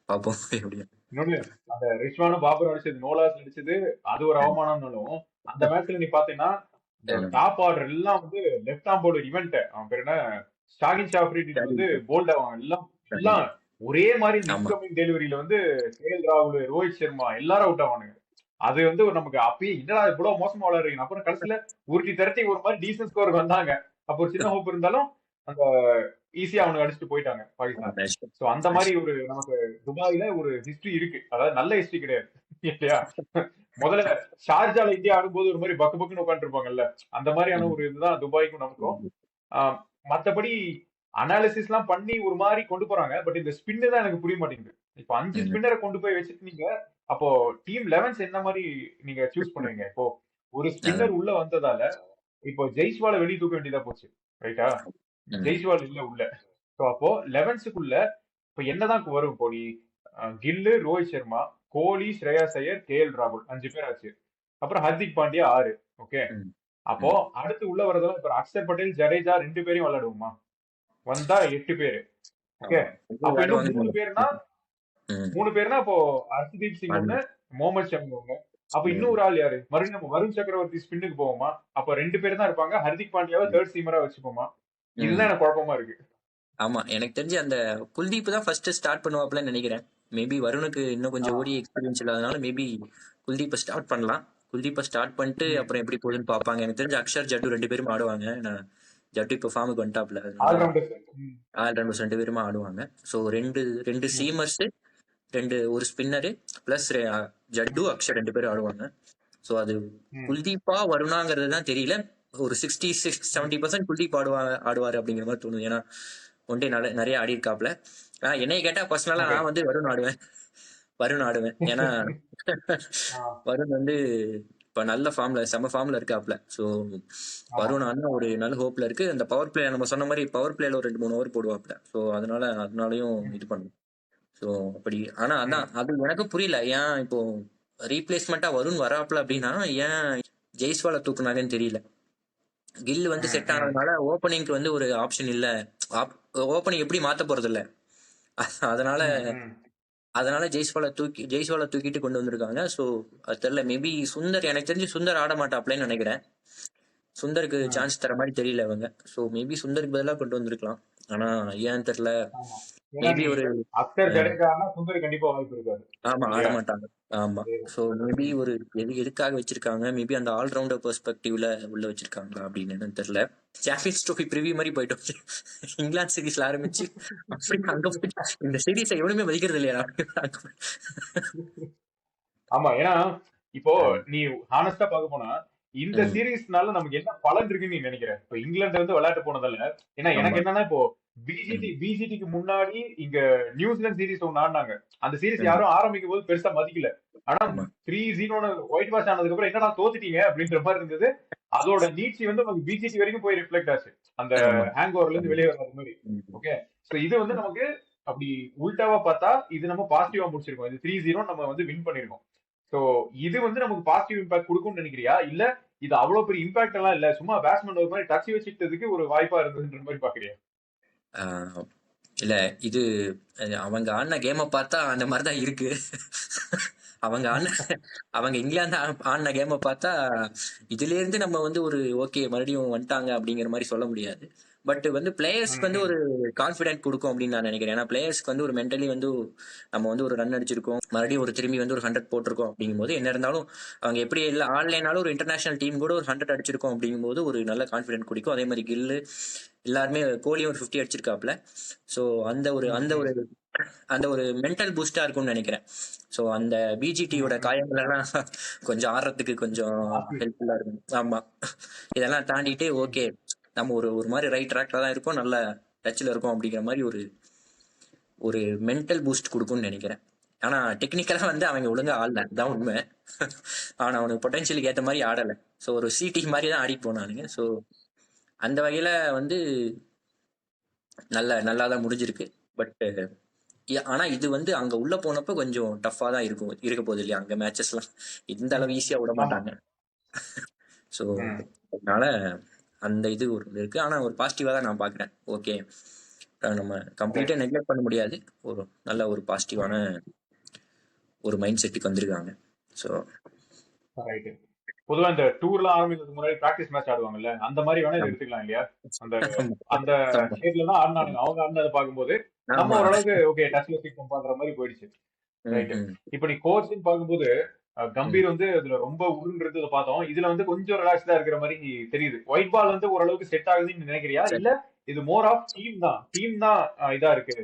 பார்ப்போம் எப்படியா. இன்னொன்னு, அந்த ரிஷ்வானும் பாபரும் அடிச்சது, நோலாஸ் அடிச்சது, அது ஒரு அவமானம்னாலும் அந்த மேட்ச்ல நீ பாத்தீங்கன்னா டாப் ஆர்டர் எல்லாம் வந்து லெஃப்ட் ஆம் பவுலர் இவெண்ட் அவன் பேர் என்ன, ஷாகின் ஷாஃப்ரி வந்து போல்ட் ஆவாங்க எல்லாம் எல்லாம் ஒரே மாதிரி இன்கமிங் டெலிவரியில வந்து கேஎல் ராகுல், ரோஹித் சர்மா எல்லாரும் அவுட் ஆவானுங்க. அது வந்து நமக்கு அப்பயே என்னடா இவ்வளவு மோசமா விளையாடுறீங்க. அப்புறம் கடைசியில உருட்டி திரட்டி ஒரு மாதிரி டீசன்ட் ஸ்கோருக்கு வந்தாங்க. அப்போ ஒரு சின்ன ஹோப் இருந்தாலும் அந்த ஈஸியா அவனுக்கு அடிச்சுட்டு போயிட்டாங்க பாகிஸ்தான். சோ அந்த மாதிரி ஒரு நமக்கு துபாயில ஒரு ஹிஸ்டரி இருக்கு. அதாவது நல்ல ஹிஸ்டரி கிடையாது இல்லையா. முதல்ல ஷார்ஜால இந்தியா ஆடும்போது ஒரு மாதிரி பக்கு பக்குன்னு உட்காந்து இருப்பாங்கல்ல, அந்த மாதிரியான ஒரு இதுதான் துபாய்க்கும் நமக்கும். மத்தபடி அனாலிசிஸ் எல்லாம் பண்ணி ஒரு மாதிரி கொண்டு போறாங்க. பட் இந்த ஸ்பின்னு தான் எனக்கு புரிய மாட்டேங்குது. இப்ப 5 ஸ்பின்னரை கொண்டு போய் வச்சுட்டு நீங்க அப்போ டீம் 11 என்ன மாதிரி நீங்க சூஸ் பண்ணுவீங்க? இப்போ ஒரு ஸ்பின்னர் உள்ள வந்ததால இப்போ ஜெய்ஸ்வால வெளியே தூக்க வேண்டியதா போச்சு, ரைட்டா? ஜெய்ஸ்வால் இல்ல உள்ள. சோ அப்போ 11க்குள்ள இப்ப என்னதான் வரும்? இப்போ நீ கில்லு, ரோஹித் சர்மா, கோலி, ஸ்ரேயாஸ் ஐயர், கேஎல் ராகுல் 5 பேர் ஆச்சு. அப்புறம் ஹர்திக் பாண்டியா 6. ஓகே, அப்போ அடுத்து உள்ள வரதெல்லாம் இப்ப அக்ஷர் பட்டேல், ஜடேஜா 2 பேரையும் விளையாடுவோமா? வந்தா 8 பேரு. ஓகே, அப்ப இன்னும் 3 பேர்னா அப்போ ஹர்ஷ்தீப் சிங் ஒண்ணு, முகமது ஷமி ஒண்ணு. அப்ப இன்னும் ஒரு ஆள் யாரு? மறுபடியும் நம்ம வருண் சக்கரவர்த்தி ஸ்பின்னுக்கு போவோமா? அப்ப 2 பேர் தான் இருப்பாங்க. ஹர்திக் பாண்டியாவை தேர்ட் சீமரா வச்சுப்போமா? இதுதான் எனக்கு குழப்பமா இருக்கு. ஆமா, எனக்கு தெரிஞ்சு அந்த குல்தீப் தான் ஃபர்ஸ்ட் ஸ்டார்ட் பண்ணுவாப்லன்னு நினைக்கிறேன். மேபி வருணுக்கு இன்னும் கொஞ்சம் ஓடி எக்ஸ்பீரியன்ஸ் இல்லாதனால மேபி குல்தீப்பை ஸ்டார்ட் பண்ணலாம். குல்தீப்பை ஸ்டார்ட் பண்ணிட்டு அப்புறம் எப்படி போகுதுன்னு பார்ப்பாங்க. எனக்கு தெரிஞ்சு அக்ஷர், ஜட்டு 2 பேரும் ஆடுவாங்க. ஜட்டு இப்போ ஃபார்முக்கு வந்துட்டாப்ல, ஆல்ரவுண்டர்ஸ் 2 பேருமா ஆடுவாங்க. ஸோ ரெண்டு சீமர்ஸ், ஒரு ஸ்பின்னரு பிளஸ் ஜட்டு, அக்ஷர் 2 பேரும் ஆடுவாங்க. ஸோ அது குல்தீப்பா வருணாங்கிறது தான் தெரியல. ஒரு 60-70% குல்தீப் ஆடுவாரு அப்படிங்கிற மாதிரி தோணுது. ஏன்னா ஒன்டே நிறைய ஆடி இருக்காப்ல. என்னைய கேட்டா பர்சனலா நான் வந்து வருண் ஆடுவேன். ஏன்னா வருண் வந்து இப்ப நல்ல ஃபார்ம்ல, செம ஃபார்ம்ல இருக்காப்ல. ஸோ வருண் ஆனா ஒரு நல்ல ஹோப்ல இருக்கு. அந்த பவர் பிளே நம்ம சொன்ன மாதிரி பவர் பிளேல ஒரு 2-3 ஓவர் போடுவாப்ல. ஸோ அதனாலயும் இது பண்ணும். ஸோ அப்படி. ஆனா அதான் அது எனக்கு புரியல, ஏன் இப்போ ரீப்ளேஸ்மெண்டா வருண் வராப்ல அப்படின்னா ஏன் ஜெய்ஸ்வாலை தூக்குனாங்கன்னு தெரியல. கில் வந்து செட் ஆனதுனால ஓப்பனிங்க்கு வந்து ஒரு ஆப்ஷன் இல்ல. ஓப்பனிங் எப்படி மாத்த போறது இல்ல. அதனால ஜெய்ஸ்வாலை தூக்கிட்டு கொண்டு வந்திருக்காங்க. ஸோ அது தெரியல, மேபி சுந்தர், எனக்கு தெரிஞ்சு சுந்தர் ஆட மாட்டாப்லன்னு நினைக்கிறேன். சுந்தருக்கு சான்ஸ் தர மாதிரி தெரியல அவங்க. ஸோ மேபி சுந்தருக்கு பதிலாக கொண்டு வந்திருக்கலாம். ஆனா ஏன் தெரியல, மேபி ஒரு ஆமா ஆட மாட்டாங்க. ஆமா, சோ மேபி ஒரு எதுக்காக வச்சிருக்காங்க, மேபி அந்த ஆல்ரவுண்டர் பெர்ஸ்பெக்டிவ்ல உள்ள வச்சிருக்காங்களா அப்படின்னு தெரியல. சாம்பியன்ஸ் ட்ரோஃபி ப்ரிவியூ மாதிரி போயிட்டோம். இங்கிலாந்து சீரீஸ்ல ஆரம்பிச்சு அப்படி அங்க போயிட்டு இந்த சீரீஸை எவனுமே மதிக்கிறது இல்லையா? ஆமா, ஏன்னா இப்போ நீ ஹானஸ்டா பார்க்க போனா இந்த சீரீஸ்னால நமக்கு என்ன பலன் இருக்குன்னு நீ நினைக்கிற? இப்போ இங்கிலாந்து வந்து விளையாட்டு போனதில்ல. ஏன்னா எனக்கு என்னன்னா, இப்போ பிஜிடிக்கு முன்னாடி இங்க நியூசிலாந்து சீரீஸ் ஒண்ணு ஆடினாங்க. அந்த சீரீஸ் யாரும் ஆரம்பிக்கும் போது பெருசா மதிக்கல. ஆனா 3-0 ஒயிட் வாஷ் ஆனதுக்கு அப்புறம் என்னடா தோத்துட்டீங்க அப்படின்ற மாதிரி இருந்தது. அதோட நீட்சி வந்து நமக்கு பிஜிடி வரைக்கும் போய் ரிஃப்ளெக்ட் ஆச்சு, அந்த ஹேங் ஓவர்ல இருந்து வெளியே வராத மாதிரி. ஓகே, சோ இது வந்து நமக்கு அப்படி உல்டாவா பார்த்தா இது நம்ம பாசிட்டிவா முடிச்சிருக்கோம். இது 3-0 நம்ம வந்து வின் பண்ணிருக்கோம். சோ இது வந்து நமக்கு பாசிட்டிவ் இம்பாக்ட் கொடுக்கும்னு நினைக்கிறியா? இல்ல இது அவ்வளவு பெரிய இம்பாக்ட் எல்லாம் இல்ல, சும்மா பேட்ஸ்மேன் ஒரு மாதிரி டச் வச்சுட்டதுக்கு ஒரு வாய்ப்பா இருந்ததுன்ற மாதிரி பாக்குறியா? இல்ல இது அவங்க ஆடின கேமை பார்த்தா அந்த மாதிரி தான் இருக்கு. அவங்க ஆடின அவங்க இங்கிலாந்து ஆடின கேமை பார்த்தா இதுல இருந்து நம்ம வந்து ஒரு ஓகே மறுபடியும் வந்துட்டாங்க அப்படிங்கிற மாதிரி சொல்ல முடியாது. பட் வந்து பிளேயர்ஸ்க்கு வந்து ஒரு கான்ஃபிடென்ட் கொடுக்கும் அப்படின்னு நான் நினைக்கிறேன். ஏன்னா பிளேயர்ஸ்க்கு வந்து ஒரு மென்டலி வந்து நம்ம வந்து ஒரு ரன் அடிச்சிருக்கோம், மறுபடியும் ஒரு திரும்பி வந்து ஒரு 100 போட்டிருக்கோம் அப்படிங்கும்போது என்ன இருந்தாலும் அவங்க எப்படி இல்லை ஆன்லைனாலும் ஒரு இன்டர்நேஷனல் டீம் கூட ஒரு 100 அடிச்சிருக்கோம் அப்படிங்கும்போது ஒரு நல்ல கான்ஃபிடென்ட் கொடுக்கும். அதே மாதிரி கில்லு எல்லாருமே கோலியும் ஒரு 50 அடிச்சிருக்காப்ல. ஸோ அந்த ஒரு மென்டல் பூஸ்டா இருக்கும்னு நினைக்கிறேன். ஸோ அந்த பிஜிடியோட காயங்கள் எல்லாம் கொஞ்சம் ஆடுறதுக்கு கொஞ்சம் ஹெல்ப்ஃபுல்லா இருக்கும். ஆமா, இதெல்லாம் தாண்டிட்டு ஓகே நம்ம ஒரு ஒரு மாதிரி ரைட் ட்ராக்ல தான் இருக்கோம், நல்ல டச்ல இருக்கோம் அப்படிங்கிற மாதிரி ஒரு ஒரு மென்டல் பூஸ்ட் கொடுக்கும்னு நினைக்கிறேன். ஆனா டெக்னிக்கலா வந்து அவங்க ஒழுங்கா ஆடல, தான் உண்மை. ஆனா அவனுக்கு பொட்டன்ஷியலுக்கு ஏற்ற மாதிரி ஆடலை. ஸோ ஒரு சிடி மாதிரி தான் ஆடிட்டு போனானுங்க. ஸோ அந்த வகையில வந்து நல்லா தான் முடிஞ்சிருக்கு. பட் ஆனா இது வந்து அங்க உள்ள போனப்ப கொஞ்சம் டஃபா தான் இருக்க போகுது இல்லையா, அங்க மேட்சஸ்லாம் இந்த அளவு ஈஸியா விட மாட்டாங்க. ஸோ அதனால அந்த இது ஒரு இருக்கு. ஆனா ஒரு பாசிட்டிவா தான் நான் பாக்குறேன். ஓகே, நம்ம கம்ப்ளீட்டா நெக்லெக்ட் பண்ண முடியாது, ஒரு நல்ல ஒரு பாசிட்டிவான ஒரு மைண்ட் செட்டுக்கு வந்திருக்காங்க. ஸோ பொதுவா இந்த டூர்லாம் ஆரம்பிக்கிறதுக்கு முன்னாடி பிராக்டிஸ் மேட்ச் ஆடுவாங்கல்ல, அந்த மாதிரி வேணா இதை எடுத்துக்கலாம் இல்லையா? அந்த அந்த ஸ்டேட்ல தான் ஆடினானுங்க. அவங்க ஆடினதை பார்க்கும்போது நம்ம ஓரளவுக்கு ஓகே டச்ல சீக்கிரம் பண்ற மாதிரி போயிடுச்சு. ரைட்டு. இப்ப நீ கோச்னு பார்க்கும்போது கம்பீர் வந்து இதுல ரொம்ப உருன்றது பார்த்தோம். இதுல வந்து கொஞ்சம் ரிலாக்ஸ்டா இருக்கிற மாதிரி தெரியுது. ஒயிட் பால் வந்து ஓரளவுக்கு செட் ஆகுதுன்னு நினைக்கிறியா, இல்ல இது மோர் ஆஃப் டீம் தான் இதா இருக்கு,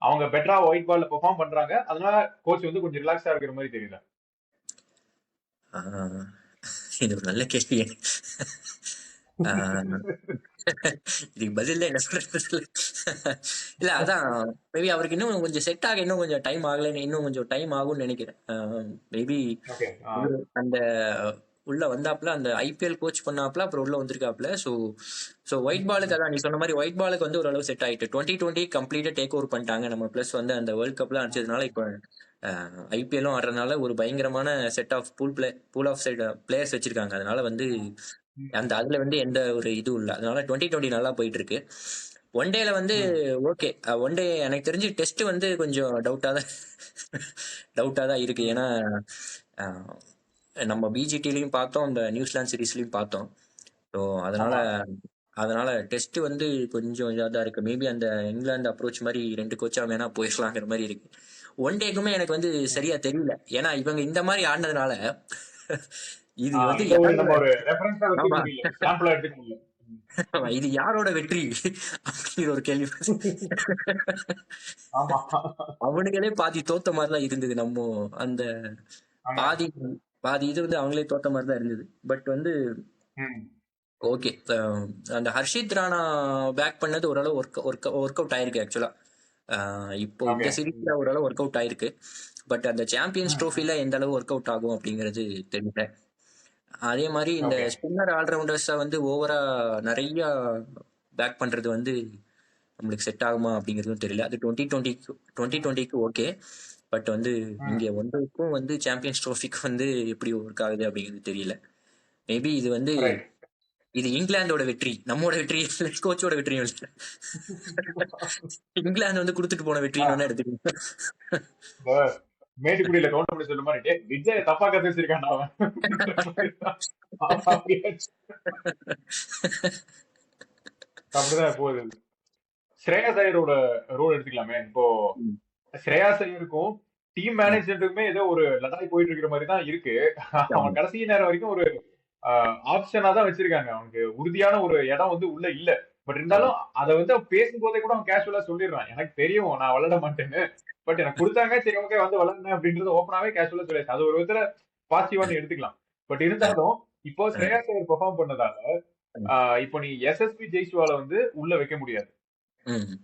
அவங்க பெட்டரா ஒயிட் பால்ல பெர்ஃபார்ம் பண்றாங்க, அதனால கோச் வந்து கொஞ்சம் ரிலாக்ஸா இருக்கிற மாதிரி தெரியல? இது ஒரு நல்ல கேள்வி. இதுக்கு பதில் என்ன சொல்றது இல்ல, அதான் மேபி அவருக்கு இன்னும் கொஞ்சம் செட் ஆக இன்னும் கொஞ்சம் டைம் ஆகலைன்னு, இன்னும் கொஞ்சம் டைம் ஆகும்னு நினைக்கிறேன். மேபி அந்த உள்ள வந்தாப்புல அந்த ஐபிஎல் கோச் பண்ணாப்புல அப்புறம் உள்ள வந்திருக்காப்புல. ஸோ ஒயிட் பாலுக்கு அதான் நீ சொன்ன மாதிரி ஒயிட் பாலுக்கு வந்து ஓரளவு செட் ஆயிட்டு 2020 கம்ப்ளீட்டா டேக் ஓவர் பண்ணிட்டாங்க நம்ம. பிளஸ் வந்து அந்த வேர்ல்ட் கப்லாம் அடிச்சதுனால இப்போ ஐபிஎல்லும் ஆடுறதுனால ஒரு பயங்கரமான set of pool of side players வச்சிருக்காங்க. அதனால வந்து அதுல வந்து எந்த ஒரு இதுவும் இல்லை. அதனால 2020 நல்லா போயிட்டு இருக்கு. ஒன் டேல வந்து ஓகே, ஒன் டே எனக்கு தெரிஞ்சு டெஸ்ட் வந்து கொஞ்சம் டவுட்டா தான் இருக்கு. ஏன்னா நம்ம பிஜிடிலையும் பார்த்தோம், இந்த நியூசிலாந்து சீரீஸ்லயும் பார்த்தோம். ஸோ அதனால டெஸ்ட் வந்து கொஞ்சம் இதாக தான் இருக்கு. மேபி அந்த இங்கிலாந்து அப்ரோச் மாதிரி 2 கோச்சா வேணா போயிடலாங்கிற மாதிரி இருக்கு. ஒன் டேக்குமே எனக்கு வந்து சரியா தெரியல, ஏன்னா இவங்க இந்த மாதிரி ஆடினதுனால இது வந்து இது யாரோட வெற்றி அப்படிங்கிற ஒரு கேள்வி. அவனுங்களே பாதி தோத்த மாதிரிதான் இருந்தது. நம்ம அந்த பாதி இது வந்து அவங்களே தோத்த மாதிரி தான் இருந்தது. பட் வந்து ஓகே, அந்த ஹர்ஷித் ராணா பேக் பண்ணது ஓரளவு ஒர்க் அவுட் ஆயிருக்கு ஆக்சுவலா. இப்போ இந்த சீரீஸ்ல ஓரளவு ஒர்க் அவுட் ஆயிருக்கு. பட் அந்த சாம்பியன்ஸ் ட்ரோஃபில எந்த அளவு ஒர்க் அவுட் ஆகும் அப்படிங்கிறது தெரியல. அதே மாதிரி இந்த ஸ்பின்னர் ஆல்ரவுண்டர்ஸை வந்து ஓவரா நிறைய பேக் பண்றது வந்து நம்மளுக்கு செட் ஆகுமா அப்படிங்கிறதும் தெரியல. அது 2020க்கு ஓகே. பட் வந்து இங்க ஒன்றுக்கும் வந்து சாம்பியன்ஸ் ட்ரோஃபிக்கு வந்து எப்படி ஒர்க் ஆகுது அப்படிங்கிறது தெரியல. மேபி இது வந்து இது இங்கிலாந்தோட வெற்றி, நம்மோட வெற்றி, கோச்சோட வெற்றியும் இல்லை. இங்கிலாந்து வந்து கொடுத்துட்டு போன வெற்றின்னு எடுத்துக்கணும். மேட்டுக்குடியில கவுண்டமணி சொல்ற மாதிரி விஜய் தப்பா கத்துச்சிருக்கான் அவன். அப்படிதான் போகுது. ஸ்ரேயாஸ் ஐயரோட ரோல் எடுத்துக்கலாமே. இப்போ ஸ்ரேயாஸ் ஐயருக்கும் டீம் மேனேஜ்மெண்ட்டுக்குமே ஏதோ ஒரு லடாய் போயிட்டு இருக்கிற மாதிரி தான் இருக்கு. அவன் கடைசி நேரம் வரைக்கும் ஒரு ஆப்ஷனா தான் வச்சிருக்காங்க. அவனுக்கு உறுதியான ஒரு இடம் வந்து உள்ள இல்ல. பட் இருந்தாலும் அதை வந்து அவன் பேசும்போதே கூட அவன் கேஷுவலா சொல்லிடுறான், எனக்கு தெரியும் நான் விளையாட மாட்டேன்னு, பட் எனக்கு கொடுத்தாங்க, சரி ஓகே வந்து விளையாடுனேன் அப்படின்றது ஓப்பனாவே கேஷுவலா சொல்லியாச்சு. அது ஒரு விதத்துல பாசிட்டிவான எடுத்துக்கலாம். பட் இருந்தாலும் இப்போ ஸ்ரேயாஸ் ஐயர் பெர்ஃபார்ம் பண்ணதால இப்போ நீ எஸ்எஸ்பி ஜெய்ஸ்வால வந்து உள்ள வைக்க முடியாது.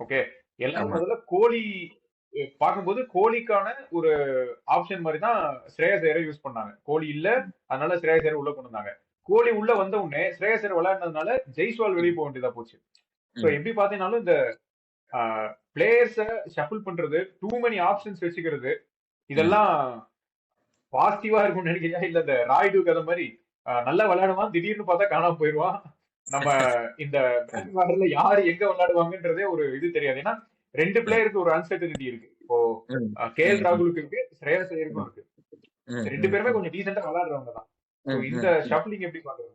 ஓகே, எல்லாரும் முதல்ல கோலி பார்க்கும்போது கோலிக்கான ஒரு ஆப்ஷன் மாதிரி தான் ஸ்ரேயாஸ் ஐயரை யூஸ் பண்ணாங்க. கோலி இல்ல, அதனால ஸ்ரேயாஸ் ஐயரை உள்ள கொண்டு வந்தாங்க. கோலி உள்ள வந்த உடனே ஸ்ரேயாஸ் ஐயர் விளையாடுனதுனால ஜெய்ஸ்வால் வெளியே போக வேண்டியதா போச்சு. சோ எப்படி பாத்தீங்கன்னாலும் இந்த பிளேயர்ஸ ஷஃபிள் பண்றது, டூ மெனி ஆப்ஷன்ஸ் வச்சுக்கிறது, இதெல்லாம் பாசிட்டிவா இருக்கும்னு நினைக்கிறியா, இல்ல இந்த ராய்டு கதை மாதிரி நல்லா விளையாடுவான் திடீர்னு பார்த்தா காணாம போயிடுவான், நம்ம இந்த யாரு எங்க விளையாடுவாங்கன்றதே ஒரு இது தெரியாது. ஏன்னா 2 ம், பிளேயருக்கு ஒரு அன்சர்டனிட்டி இருக்கு. இப்போ ம், கேஎல் ம், ராகுலுக்கு இருக்கு, ஸ்ரேயஸ் ஐயருக்கும் ம், இருக்கு. ம், 2 ம், பேருமே ம், கொஞ்சம் டீசென்ட்டா விளையாடுறவங்க தான். சோ ம், இந்த ம், ம். ஷஃப்லிங் எப்படி பாக்குறீங்க?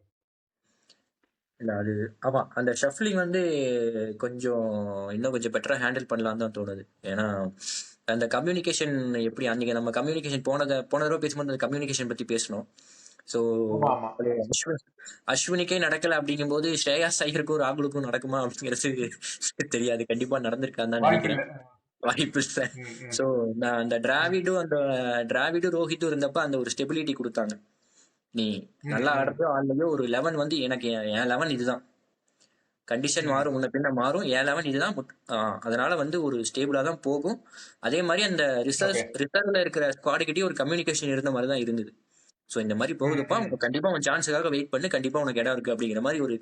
இல்ல அது ஆமா அந்த ஷஃப்லிங் வந்து கொஞ்சம் இன்னும் கொஞ்சம் பெட்டரா ஹேண்டில் பண்ணலாம்னு தான் தோணுது. ஏன்னா அந்த கம்யூனிகேஷன் எப்படி அன்னைக்கு நம்ம கம்யூனிகேஷன் போன தடவை பேசும்போது அந்த கம்யூனிகேஷன் பத்தி பேசணும். ஸோ ஆமா ஆமா. அஸ்வினிக்கே நடக்கல அப்படிங்கும்போது ஸ்ரேயாஸ் ஐயருக்கும் ராகுலுக்கும் நடக்குமா அப்படிங்கிறது தெரியாது. கண்டிப்பா நடந்திருக்கான்னு தான் வாய்ப்பு நினைக்கிறேன். இல்ல. வாய்ப்பு இல்லை. ம், ம், ஸோ நான் அந்த ம், டிராவிடும் ரோஹித்தும் இருந்தப்ப அந்த ஒரு ஸ்டெபிலிட்டி கொடுத்தாங்க. நீ ம், நல்லா ம். ஆடுறதோ ஆடலையோ ஒரு 11 வந்து எனக்கு என் 11 இதுதான். கண்டிஷன் ம். மாறும், முன்ன பின்ன மாறும். என் 11 இதுதான். அதனால வந்து ஒரு ஸ்டேபிளா தான் போகும். அதே மாதிரி அந்த ஓகே. ரிசர்வ்ல இருக்கிற ஸ்குவாடு கிட்டயும் ஒரு கம்யூனிகேஷன் இருந்த மாதிரி தான் இருந்தது. ஸோ இந்த மாதிரி ம், போகுதுப்பா, ம். உனக்கு கண்டிப்பா உன் சான்ஸுக்காக வெயிட் பண்ணு, கண்டிப்பா உனக்கு இடம் இருக்கு அப்படிங்கிற மாதிரி ஒரு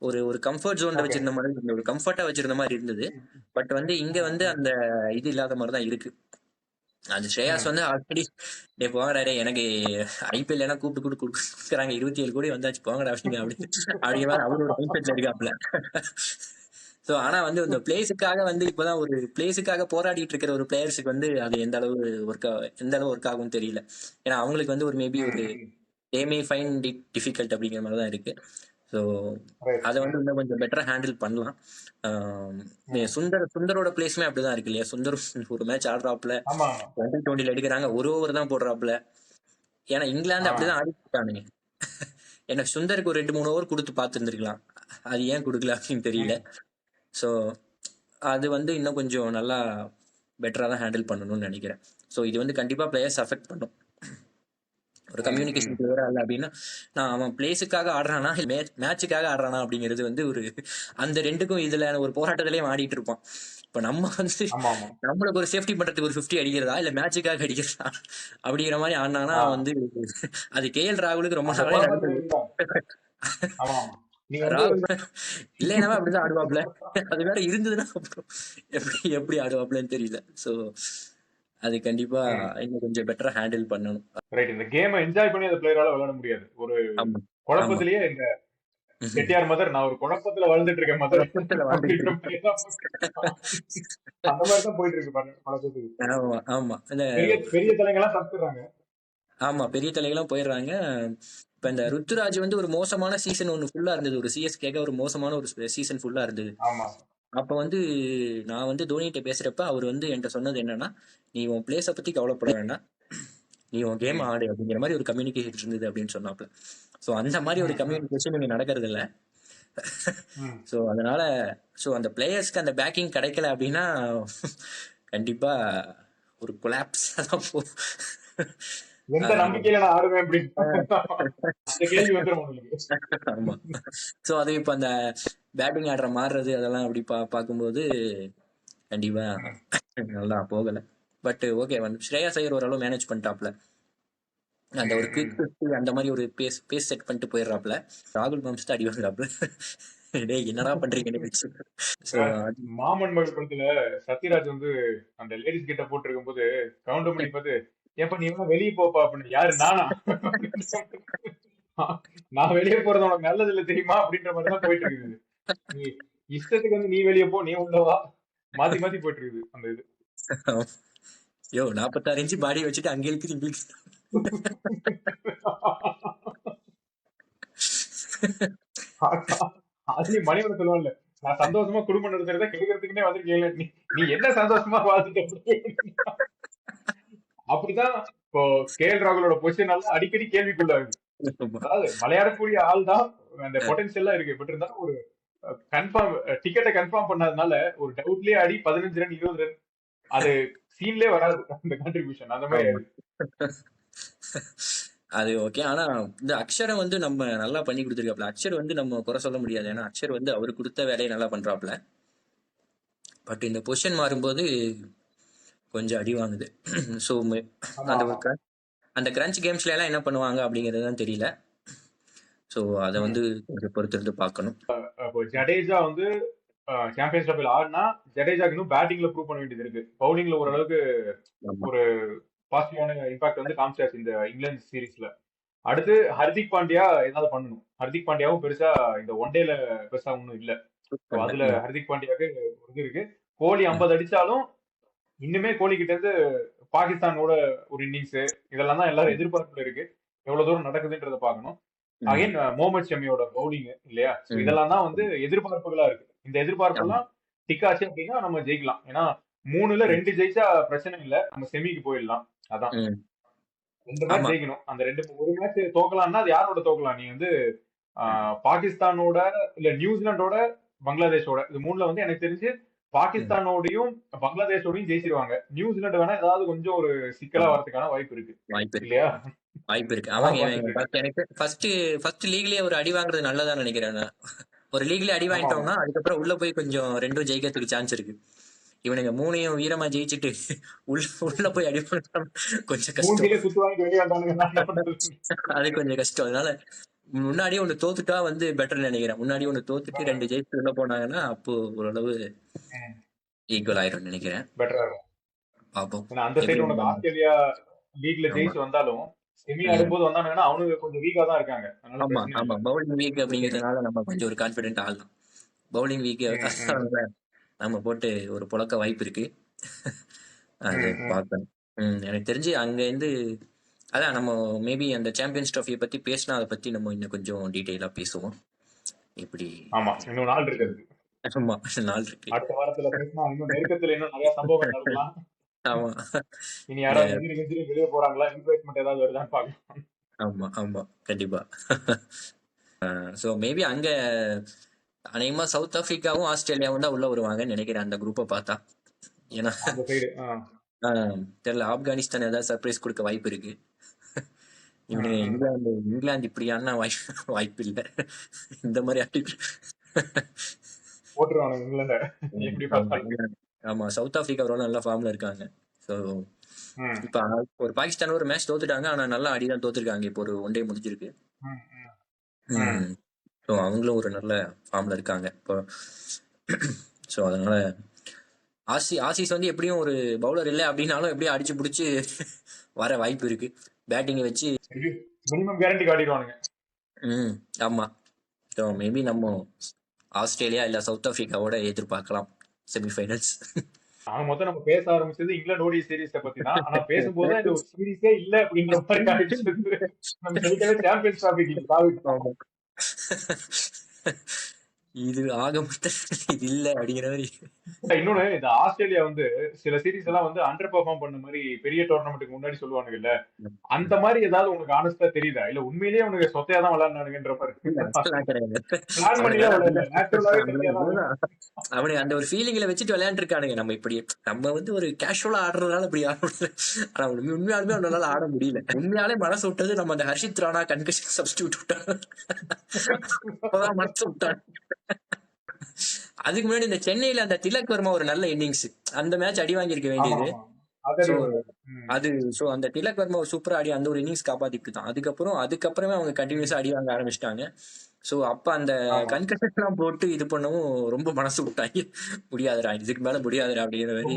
ஒரு ஒரு கம்ஃபர்ட் ஜோன்ல ஓகே. வச்சிருந்த மாதிரி இருந்தது. ஒரு கம்ஃபர்ட்டா வச்சிருந்த மாதிரி இருந்தது. ம், பட் வந்து இங்க ம், வந்து ம். அந்த இது இல்லாத மாதிரி தான் இருக்கு. அந்த ஸ்ரேயாஸ் ம். வந்து ஆல்ரெடி டே போங்கடா எனக்கு ஐபிஎல் எல்லாம் கூப்பிட்டு கூப்பிட்டு கொடுக்குறாங்க, 27 கோடி வந்தாச்சு போங்கடா அப்படிங்கிற மாதிரி அவர் ஒரு மைண்ட் செட்ல இருக்காப்ல. ஸோ ஆனா வந்து இந்த பிளேஸுக்காக வந்து இப்பதான் ஒரு பிளேஸுக்காக போராடிட்டு இருக்கிற ஒரு பிளேயர்ஸுக்கு வந்து அது எந்த அளவு ஒர்க் ஆகும் தெரியல. ஏன்னா அவங்களுக்கு வந்து ஒரு மேபி ம், ஒரு ம். தே மே ஃபைண்ட் இட் டிஃபிகல்ட் அப்படிங்கிற மாதிரி தான் இருக்கு. So right. அதை வந்து ம். இன்னும் கொஞ்சம் பெட்டரா ஹேண்டில் பண்ணலாம். ம். சுந்தரோட பிளேஸுமே அப்படிதான் இருக்கு இல்லையா? சுந்தர் ஒரு மேட்ச் ஆடுறாப்புல, ஆமா ஆமா. 2020 எடுக்கிறாங்க, ஒரு ஓவர் தான் போடுறாப்புல. ஏன்னா இங்கிலாந்து ஆ. அப்படிதான் ஆடிட்டானுங்க. எனக்கு சுந்தருக்கு ஒரு 2 3 ஓவர் கொடுத்து பார்த்துருந்துருக்கலாம். அது ஏன் கொடுக்கல அப்படின்னு தெரியல. ம். ஸோ அது வந்து இன்னும் கொஞ்சம் நல்லா பெட்டரா தான் ஹேண்டில் பண்ணணும்னு நினைக்கிறேன். ஸோ இது வந்து கண்டிப்பா பிளேயர்ஸ் அஃபெக்ட் பண்ணும். ஒரு ம், கம்யூனிகேஷன் ம். கிளியரா இல்லை அப்படின்னா, நான் அவன் பிளேஸுக்காக ஆடுறானா மேட்சுக்காக ஆடுறானா அப்படிங்கிறது வந்து ஒரு அந்த ரெண்டுக்கும் இதுல ஒரு போராட்டத்திலேயே ஆடிட்டு இருப்பான். இப்ப நம்ம வந்து ஆமா ஆமா. நம்மளுக்கு ஒரு சேஃப்டி பண்றதுக்கு ஒரு 50 அடிக்கிறதா இல்ல மேட்சுக்காக அடிக்கிறதா அப்படிங்கிற மாதிரி ஆடினானா ஆ. வந்து அது கேஎல் ராகுலுக்கு ரொம்ப அந்த நாளே குழப்பத்துல நடந்தது. இருந்தாங்க. ஆமா ஆமா. நீ வந்து ராகுல் இல்லைனாவே அப்படிதான் ஆடுவாப்ல. அது வேற இருந்ததுன்னா அப்புறம் எப்படி எப்படி ஆடுவாப்லன்னு தெரியல. சோ அது கண்டிப்பா ம். இன்னும் கொஞ்சம் பெட்டரா ஹேண்டில் பண்ணணும். ரைட். இந்த கேமை என்ஜாய் பண்ணி அந்த பிளேயரால விளையாட முடியாது. ஒரு ஆமா ஆமா. குழப்பத்திலேயே இந்த கெட்டியார் மதர், நான் ஒரு குழப்பத்துல வாழ்ந்துட்டு இருக்கேன் மதர் குழப்பத்துல வாழ்ந்துட்டு அப்படின்ற இருக்கு. மாதிரி தான் அந்த மாதிரி தான் போயிட்டு இருக்கு பல பேருக்கு. ஆமா ஆமா. பெரிய பெரிய தலைங்கெல்லாம் தப்பிடுறாங்க. ஆமா பெரிய தலைகள்லாம் போயிடுறாங்க. இப்ப இந்த ருத்துராஜ் வந்து ஒரு மோசமான சீசன் ஒன்னு ஃபுல்லா இருந்தது. ஒரு சிஎஸ்கேக ஒரு மோசமான ஒரு சீசன் ஃபுல்லா இருந்தது. ஆமா. அப்ப வந்து நான் வந்து தோனிகிட்ட பேசுறப்ப அவர் வந்து என்கிட்ட சொன்னது என்னன்னா, நீ உன் பிளேஸ பத்தி கவலைப்பட வேண்டாம், நீ உன் கேம் ம். ஆடு அப்படிங்கிற மாதிரி ஒரு கம்யூனிகேஷன் இருந்தது அப்படின்னு சொன்னாப்ல. ஸோ அந்த மாதிரி ஒரு ம். ம். கம்யூனிகேஷன் இங்க நடக்கிறது இல்ல. ம். ஸோ அதனால அந்த பிளேயர்ஸ்க்கு அந்த பேக்கிங் கிடைக்கல அப்படின்னா கண்டிப்பா ஒரு கொலாப்ஸ் தான் போகும். எந்த ஆஹ் நம்பிக்கையில நான் ஆடுவேன் அப்படின்னு அந்த கேள்வி வந்துடும் உங்களுக்கு. ஆமா. ஸோ அது இப்போ அந்த பேட்டிங் ஆடுற மாறுறது அதெல்லாம் அப்படி பார்க்கும்போது கண்டிப்பா ம். நல்லா போகல. பட் ஓகே வந்து ஸ்ரேயாஸ் ஐயர் ஓரளவு மேனேஜ் பண்ணிட்டாப்ல. அந்த ஒரு ம். ம். குவிக் அந்த மாதிரி ஒரு பேஸ் செட் பண்ணிட்டு போயிடுறாப்ல. ராகுல் மாம்ஸ் தான் அடி வாங்குறாப்ல. டேய் என்னடா பண்றீங்க? ஸோ மாமன் மகள் படத்துல சத்யராஜ் வந்து அந்த லேடிஸ் கிட்ட போட்டிருக்கும் போது கவுண்டமணி பார்த்து, ஏப்பா நீ எல்லாம் வெளியே போப்பா அப்படின்னு. யாரு நானா? நான் வெளியே போறது உனக்கு நல்லது இல்ல தெரியுமா அப்படின்ற மாதிரி தான் போயிட்டு இருக்குது. நீ இஷ்டத்துக்கு வந்து நீ வெளியே போ, நீ உள்ளவா, மாத்தி மாத்தி போயிட்டு இருக்குது அந்த இது. யோ 46 இன்ச்சு பாடி வச்சுட்டு அங்க இருக்கு இங்க இருக்கு. அதுலயும் மணிவன் சொல்லுவான்ல, நான் சந்தோஷமா குடும்பம் நடத்துறத கெடுக்கிறதுக்குன்னே வந்திருக்கேன். நீ நீ என்ன சந்தோஷமா வாழ்ந்துட்ட? அப்படிதான் இப்போ கேஎல் ராகுலோட பொசிஷன் எல்லாம் அடிக்கடி கேள்விக்குள்ளாகுது. அதாவது விளையாடக்கூடிய ஆள் தான், அந்த பொட்டன்ஷியல் இருக்கு. பட் இருந்தாலும் ஒரு கன்ஃபார்ம் டிக்கெட்டை கன்ஃபார்ம் பண்ணாதனால ஒரு டவுட்லயே ஆடி 15 ரன் 20 ரன் அது சீன்லயே வராது அந்த கான்ட்ரிபியூஷன் அந்த மாதிரி ஆமா. ஆயிடுது. அது ஓகே. ஆனா இந்த அக்ஷரை வந்து நம்ம நல்லா பண்ணி கொடுத்துருக்காப்ல. அக்ஷர் வந்து நம்ம குறை சொல்ல முடியாது. ஏன்னா அக்ஷர் வந்து அவரு கொடுத்த வேலையை நல்லா பண்றாப்ல. பட் இந்த பொசிஷன் மாறும்போது கொஞ்சம் அடி வாங்குது. ஸோ ஆமா அந்த ஆமா. அந்த கிரன்ச் கேம்ஸ்ல எல்லாம் என்ன பண்ணுவாங்க அப்படிங்கிறது தான் தெரியல. ஸோ அதை ம். வந்து கொஞ்சம் பொறுத்திருந்து பார்க்கணும். அப்போ ஜடேஜா வந்து சாம்பியன்ஸ் ட்ராஃபில ஆடினா ஜடேஜாக்கு இன்னும் பேட்டிங்ல ப்ரூவ் பண்ண வேண்டியது இருக்கு. பவுலிங்ல ஓரளவுக்கு ஆமா ஒரு பாசிட்டிவான இம்பாக்ட் வந்து காமிச்சாச்சு இந்த இங்கிலாந்து சீரீஸ்ல. அடுத்து ஹர்திக் பாண்டியா ஏதாவது பண்ணணும். ஹர்திக் பாண்டியாவும் பெருசா இந்த ஒன் டேல பெருசா ஒன்றும் இல்ல. ஸோ அதுல ம். ஹர்திக் பாண்டியாவுக்கு ஒரு இது இருக்கு. கோலி 50 அடிச்சாலும் இன்னுமே கோலி கிட்ட இருந்து பாகிஸ்தானோட ஒரு இன்னிங்ஸ் இதெல்லாம் தான் எல்லாரும் எதிர்பார்ப்புல இருக்கு. எவ்வளவு தூரம் நடக்குதுன்றத பார்க்கணும். அகைன் முகமது ஷமியோட பவுலிங் இல்லையா, சோ இதெல்லாம் தான் வந்து எதிர்பார்ப்புகளா இருக்கு. இந்த எதிர்பார்ப்பெல்லாம் டிக்காச்சு அப்படின்னா நம்ம ஜெயிக்கலாம். ஏன்னா 3ல 2 ஜெயிச்சா பிரச்சனை இல்ல, நம்ம செமிக்கு போயிடலாம். அதான் 2 மேட்ச் ஜெயிக்கணும். அந்த ஒரு மேட்ச் தோக்கலாம்னா அது யாரோட தோக்கலாம்? நீ வந்து பாகிஸ்தானோட இல்ல நியூசிலாண்டோட பங்களாதேஷோட, இது 3ல வந்து எனக்கு தெரிஞ்சு பாகிஸ்தானோடையும் பங்களாதேஷோடையும் ஜெயிச்சிருவாங்க. நியூசிலாந்து வேணா ஏதாவது கொஞ்சம் ஒரு சிக்கலா வரதுக்கான வாய்ப்பு இருக்கு இல்லையா? வாய்ப்பு இருக்கு. அவங்க எனக்கு ஃபர்ஸ்ட் லீக்லயே ஒரு அடி வாங்குறது நல்லதா நினைக்கிறேன். ஒரு லீக்லயே அடி வாங்கிட்டோம்னா அதுக்கப்புறம் உள்ள போய் கொஞ்சம் 2 ஜெயிக்கிறதுக்கு சான்ஸ் இருக்கு. இவனுங்க 3ஐயும் வீரமா ஜெயிச்சுட்டு உள்ள போய் அடி பண்ண கொஞ்சம் கஷ்டம். அது கொஞ்சம் கஷ்டம். அதனால முன்னாடியே ஒண்ணு தோத்துட்டா வந்து பெட்டர் நினைக்கிறேன். முன்னாடி ஒண்ணு தோத்துட்டு 2 ஜெயிச்சு உள்ள போனாங்கன்னா அப்போ ஓரளவு ஈக்குவல் ஆயிரும் நினைக்கிறேன். பெட்டரா இருக்கும். பாப்போம். அந்த சைடு உனக்கு ஆஸ்திரேலியா லீக்ல ஜெயிச்சு வந்தாலும் செமி ஆடும்போது வந்தாங்கன்னா அவனுக்கு கொஞ்சம் வீக்கா தான் இருக்காங்க. ஆமா பவுலிங் வீக் அப்படிங்கிறதுனால நம்ம கொஞ்சம் ஒரு கான்பிடென்ட் ஆகலாம். பவுலிங் வீக் நம்ம போட்டு ஒரு புழக்க வாய்ப்பு இருக்கு. அது பார்க்கணும். எனக்கு தெரிஞ்சு அங்க இருந்து அதான் நம்ம மேபி அந்த சாம்பியன்ஸ் ட்ராஃபியை பத்தி பேசினா அதை பத்தி நம்ம இன்னும் கொஞ்சம் டீடைலா பேசுவோம். இப்படி ஆமா இன்னும் நாள் இருக்கு. ஆமா நாள் இருக்கு. அடுத்த வாரத்துல பேசினா இன்னும் நெருக்கத்துல இன்னும் நிறைய சம்பவங்கள் நடக்கலாம். ஆமா இனி யாராவது வெளியே போறாங்களா, இன்வெஸ்ட்மெண்ட் ஏதாவது வருதான்னு பாக்கலாம். ஆமா ஆமா கண்டிப்பா. சோ மேபி அங்க அநேகமா சவுத் ஆப்பிரிக்காவும் ஆஸ்திரேலியாவும் தான் உள்ள வருவாங்கன்னு நினைக்கிறேன் அந்த குரூப்பை பார்த்தா. ஏன்னா தெரியல, ஆப்கானிஸ்தான் ஏதாவது சர்ப்ரைஸ் கொடுக்க வாய்ப்பு இருக்கு. இங்கிலாந்து இப்படி ஆனா வாய்ப்பு இல்லை. இந்த மாதிரி ஆமா சவுத் ஆப்பிரிக்கா ஒரு நல்ல ஃபார்ம்ல இருக்காங்க. ஸோ இப்ப ஒரு பாகிஸ்தான் ஒரு மேட்ச் தோத்துட்டாங்க, ஆனா நல்லா அடிதான் தோத்துருக்காங்க. இப்போ ஒரு ஒன் டே முடிஞ்சிருக்கு. ஸோ அவங்களும் ஒரு நல்ல ஃபார்ம்ல இருக்காங்க இப்போ. ஸோ அதனால ஆசிஸ் வந்து எப்படியும் ஒரு பவுலர் இல்லை அப்படின்னாலும் எப்படியும் அடிச்சு பிடிச்சி வர வாய்ப்பு இருக்கு. பேட்டிங்கை வச்சு மினிமம் கேரண்டி காட்டிடுவானுங்க. ஆமா. ஸோ மேபி நம்ம ஆஸ்திரேலியா இல்ல சவுத் ஆப்பிரிக்காவோட எதிர்பார்க்கலாம் செமிஃபைனல்ஸ். மொத்தம் நம்ம பேச ஆரம்பிச்சது இங்கிலாந்து ஓடிஐ சீரீஸ பத்தி தான். ஆனா பேசும்போது இந்த ஒரு சீரீஸே இல்ல அப்படிங்கிற மாதிரி ஆயிடுச்சு. நம்ம சாம்பியன்ஸ் ட்ராஃபி இது ஆக மொத்தம் இது இல்ல அப்படிங்கிற மாதிரி. இன்னொன்னு இந்த ஆஸ்திரேலியா வந்து சில சீரீஸ் எல்லாம் வந்து அண்டர் பெர்ஃபார்ம் பண்ண மாதிரி பெரிய டோர்னமெண்ட்டுக்கு முன்னாடி சொல்லுவானுங்க இல்ல, அந்த மாதிரி ஏதாவது உனக்கு ஆனஸ்டா தெரியுதா? இல்ல உண்மையிலேயே உனக்கு சொத்தையா தான் விளையாடுனானுங்கன்ற மாதிரி அவனுக்கு அந்த ஒரு ஃபீலிங்ல வச்சுட்டு விளையாண்டு இருக்கானுங்க. நம்ம வந்து ஒரு கேஷுவலா ஆடுறதுனால இப்படி ஆட முடியல. ஆனா உண்மையாலுமே அவனால ஆட முடியல. உண்மையாலே மனசு விட்டது நம்ம அந்த ஹர்ஷித் ராணா கன்கஷன் சப்ஸ்டியூட் விட்டாங்க. மனசு விட்டாங்க. அதுக்கு முன்னாடி இந்த சென்னையில அந்த திலக் வர்மா ஒரு நல்ல இன்னிங்ஸ், அந்த மேட்ச் அடி வாங்கியிருக்க வேண்டியது. சோ அந்த திலக் வர்மா சூப்பரா ஆடி அந்த ஒரு இன்னிங்ஸ் காப்பாத்திட்டு தான். அதுக்கப்புறமே அவங்க கண்டினியூஸா அடி வாங்க ஆரம்பிச்சிட்டாங்க. சோ அப்ப அந்த கன்கஷன் எல்லாம் போட்டு இது பண்ணவும் ரொம்ப மனசு விட்டாங்க. முடியாதுடா, இதுக்கு மேல முடியாதுடா அப்படிங்கிற மாதிரி.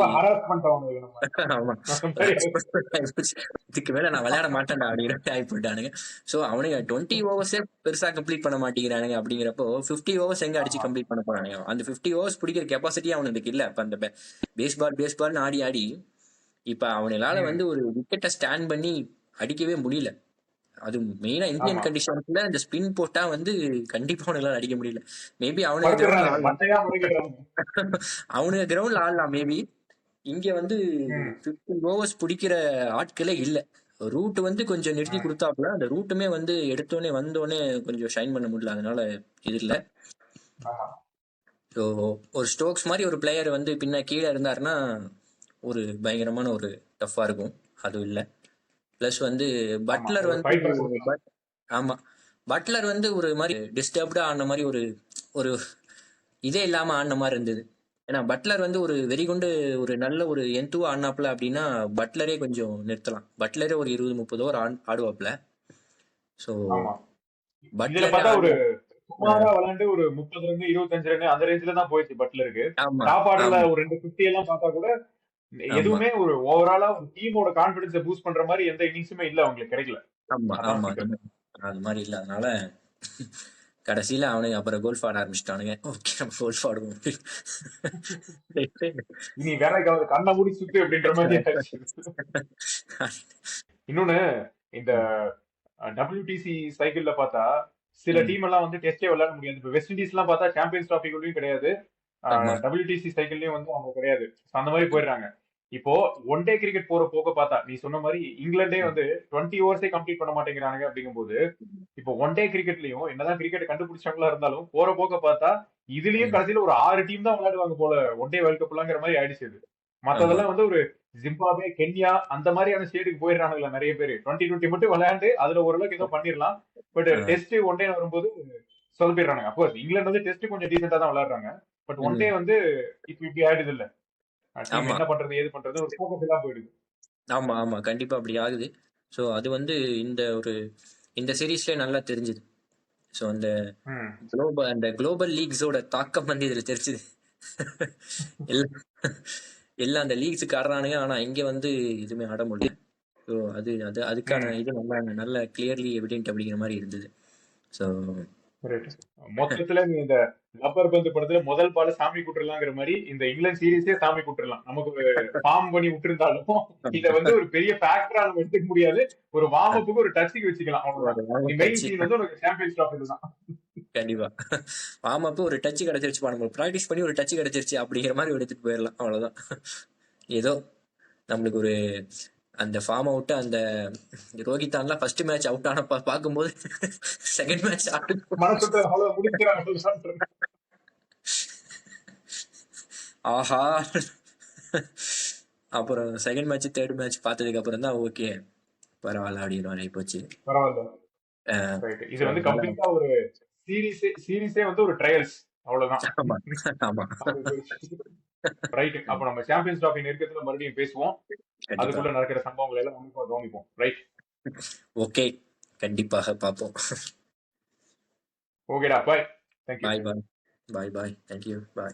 இதுக்கு மேல நான் விளையாட மாட்டேன்டா அப்படிங்கிற மாதிரி ஆகி போயிட்டானுங்க. சோ அவனுங்க 20 ஓவர்ஸே பெருசா கம்ப்ளீட் பண்ண மாட்டேங்கிறானுங்க. அப்படிங்கிறப்போ 50 ஓவர்ஸ் எங்க அடிச்சு கம்ப்ளீட் பண்ண போறானுங்க? அந்த 50 ஓவர்ஸ் பிடிக்கிற கெப்பாசிட்டி அவனுக்கு இல்ல. அப்ப அந்த பேஸ்பால் ஆடி ஆடி இப்ப அவனால வந்து ஒரு விக்கெட்டை ஸ்டாண்ட் பண்ணி அடிக்கவே முடியல. அது மெயினா இந்தியன் கண்டிஷன்ஸ்ல இந்த ஸ்பின் போட்டா வந்து கண்டிப்பா அவனால அடிக்க முடியல. மேபி அவனுக்கு கிரவுண்ட்ல ஆடலாம். மேபி இங்க வந்து 50 ஓவர்ஸ் பிடிக்கிற ஆட்களே இல்ல. ரூட் வந்து கொஞ்சம் நிறுத்தி கொடுத்தாப்புல, அந்த ரூட்டுமே வந்து எடுத்தோடனே வந்தோடனே கொஞ்சம் ஷைன் பண்ண முடியல. அதனால இது இல்ல. ஸோ ஒரு ஸ்டோக்ஸ் மாதிரி ஒரு பிளேயர் வந்து பின்ன கீழே இருந்தாருன்னா ஒரு பயங்கரமான ஒரு டஃப்பா இருக்கும். அதுவும் இல்லை. பிளஸ் வந்து பட்லர் வந்து ஒரு மாதிரி டிஸ்டர்ப்டா ஆன மாதிரி ஒரு இதே இல்லாம ஆடின மாதிரி இருந்தது. ஏன்னா பட்லர் வந்து ஒரு வெறிகுண்டு ஒரு நல்ல ஒரு எந்துவா ஆடினாப்ல அப்படின்னா பட்லரே கொஞ்சம் நிறுத்தலாம். பட்லரே ஒரு 20-30 ஓவர் ஆடுவாப்ல. ஸோ பட்லர் விளையாண்டு ஒரு 30 ரன் 25 ரன் அந்த ரேஞ்சில தான் போயிடுச்சு பட்லருக்கு. டாப் ஆர்டர்ல ஒரு 250 எல்லாம் பார்த்தா கூட எதுவுமே ஒரு ஓவராலா ஒரு டீமோட கான்ஃபிடன்ஸை பூஸ்ட் பண்ற மாதிரி எந்த இன்னிங்ஸுமே இல்ல, அவங்களுக்கு கிடைக்கல. ஆமா அது மாதிரி இல்ல. அதனால கடைசியில அவனுங்க அப்புறம் கோல்ஃப் ஆட ஆரம்பிச்சிட்டானுங்க. ஓகே நம்ம கோல்ஃப் ஆடுவோம். இனி வேலைக்கு அவர் கண்ணை மூடி சுத்து அப்படின்ற மாதிரி ஆச்சு. இன்னொன்னு இந்த WTC சைக்கிள்ல பார்த்தா சில ம். டீம் எல்லாம் வந்து டெஸ்டே விளையாட முடியாது. இப்ப வெஸ்ட் இண்டீஸ் எல்லாம் பார்த்தா சாம்பியன்ஸ் டிராஃபிக்குள்ளயும் கிடையாது, ஆமா. WTC சைக்கிள்லயும் வந்து அவங்க கிடையாது. So, அந்த மாதிரி போயிடுறாங்க. இப்போ ஒன் டே கிரிக்கெட் போற போக்க பார்த்தா நீ சொன்ன மாதிரி இங்கிலாந்தே ம். வந்து 20 ஓவர்ஸே கம்ப்ளீட் பண்ண மாட்டேங்கிறாங்க அப்படிங்கும்போது இப்போ ஒன் டே கிரிக்கெட்லயும் என்னதான் கிரிக்கெட் கண்டுபிடிச்சவங்களா இருந்தாலும் போற போக்க பார்த்தா இதுலயும் ம். கடைசியில ஒரு 6 டீம் தான் விளையாடுவாங்க போல ஒன் டே வேர்ல்ட் கப்லாங்கிற மாதிரி ஆயிடுச்சு இது. ஆமா. மத்ததெல்லாம் வந்து ஒரு ஜிம்பாப்வே, கென்யா அந்த மாதிரியான ஸ்டேட்டுக்கு போயிடுறானுங்களா நிறைய பேர். 2020 மட்டும் விளையாண்டு அதுல ஓரளவுக்கு ஏதோ பண்ணிடலாம். But ah. Test one day வரும்போது சொதப்பிடுறாங்க. அப்கோர்ஸ் இங்கிலாந்து வந்து டெஸ்ட் கொஞ்சம் டீசெண்டா தான் விளையாடுறாங்க. பட் ஒன் டே ம். வந்து இப்படி ஆயிடுது இல்ல. டீம் ஆமா. என்ன பண்றது ஏது பண்றது ஒரு ஃபோக்கஸ் எல்லாம் போயிடுது. ஆமா, ஆமா. கண்டிப்பா அப்படி ஆகுது. ஸோ அது வந்து இந்த சீரிஸ்லயே நல்லா தெரிஞ்சுது. ஸோ ம். அந்த குளோபல் லீக்ஸோட தாக்கம் வந்து இதுல தெரிஞ்சுது. எல்லாம் எல்லாம் அந்த லீக்ஸுக்கு ஆடுறானுங்க. ஆனா இங்க வந்து எதுவுமே ஆட முடியல. ஸோ அதுக்கான ம். இது நல்ல கிளியர்லி எவிடென்ட் அப்படிங்கிற மாதிரி இருந்தது. So right. மொத்தத்துல நீ இந்த ரப்பர் பந்து படத்துல முதல் பால சாமி குட்டுறலாங்கிற மாதிரி இந்த இங்கிலாந்து சீரிஸே சாமி குட்டுறலாம். நமக்கு ஒரு ஃபார்ம் பண்ணி விட்டுருந்தாலும் இத வந்து ஒரு பெரிய ஃபேக்டரா நம்ம எடுத்துக்க முடியாது. ஒரு வார்ம் அப்புக்கு ஒரு டச்சுக்கு வச்சுக்கலாம் அவ்வளவுதான். நீ மெயின் சீன் வந்து உனக்கு சாம்பியன்ஸ் டிராஃபி இதுதான். கண்டிப்பா வார்ம் ஒரு டச் கிடைச்சிருச்சு, நம்ம ப்ராக்டிஸ் பண்ணி ஒரு டச் கிடைச்சிருச்சு அப்படிங்கிற மாதிரி எடுத்துட்டு போயிடலாம். அவ்வளவுதான். ஏதோ நம்மளுக்கு ஒரு அந்த ஃபார்ம் அவுட் அந்த ரோஹித்தான்லாம் ஃபர்ஸ்ட் மேட்ச் அவுட் ஆன பார்க்கும்போது செகண்ட் மேட்ச் மனசுல அவ்வளவு முடிக்கிறாங்க. ஆஹா. அப்புறம் செகண்ட் மேட்ச் தேர்ட் மேட்ச் பார்த்ததுக்கு அப்புறம் தான் ஓகே பரவாயில்ல அப்படின்னு ஆகி போச்சு. பரவாயில்ல. ரைட். இது வந்து கம்ப்ளீட்டா ஒரு சீரிஸே வந்து ஒரு ட்ரையல்ஸ் அவ்வளவுதான். ஆமா, ஆமா. ரைட். அப்ப நம்ம சாம்பியன்ஸ் டிராஃபி நெருக்கத்துல மறுபடியும் பேசுவோம். கண்டிப்பா. அதுக்குள்ள நடக்கிற சம்பவங்கள் எல்லாம் உன்னிப்பா கவனிப்போம். ரைட். ஓகே, கண்டிப்பாக பார்ப்போம். ஓகேடா, பாய். தேங்க்யூ. பாய் பாய் பாய் பாய். Thank you bye.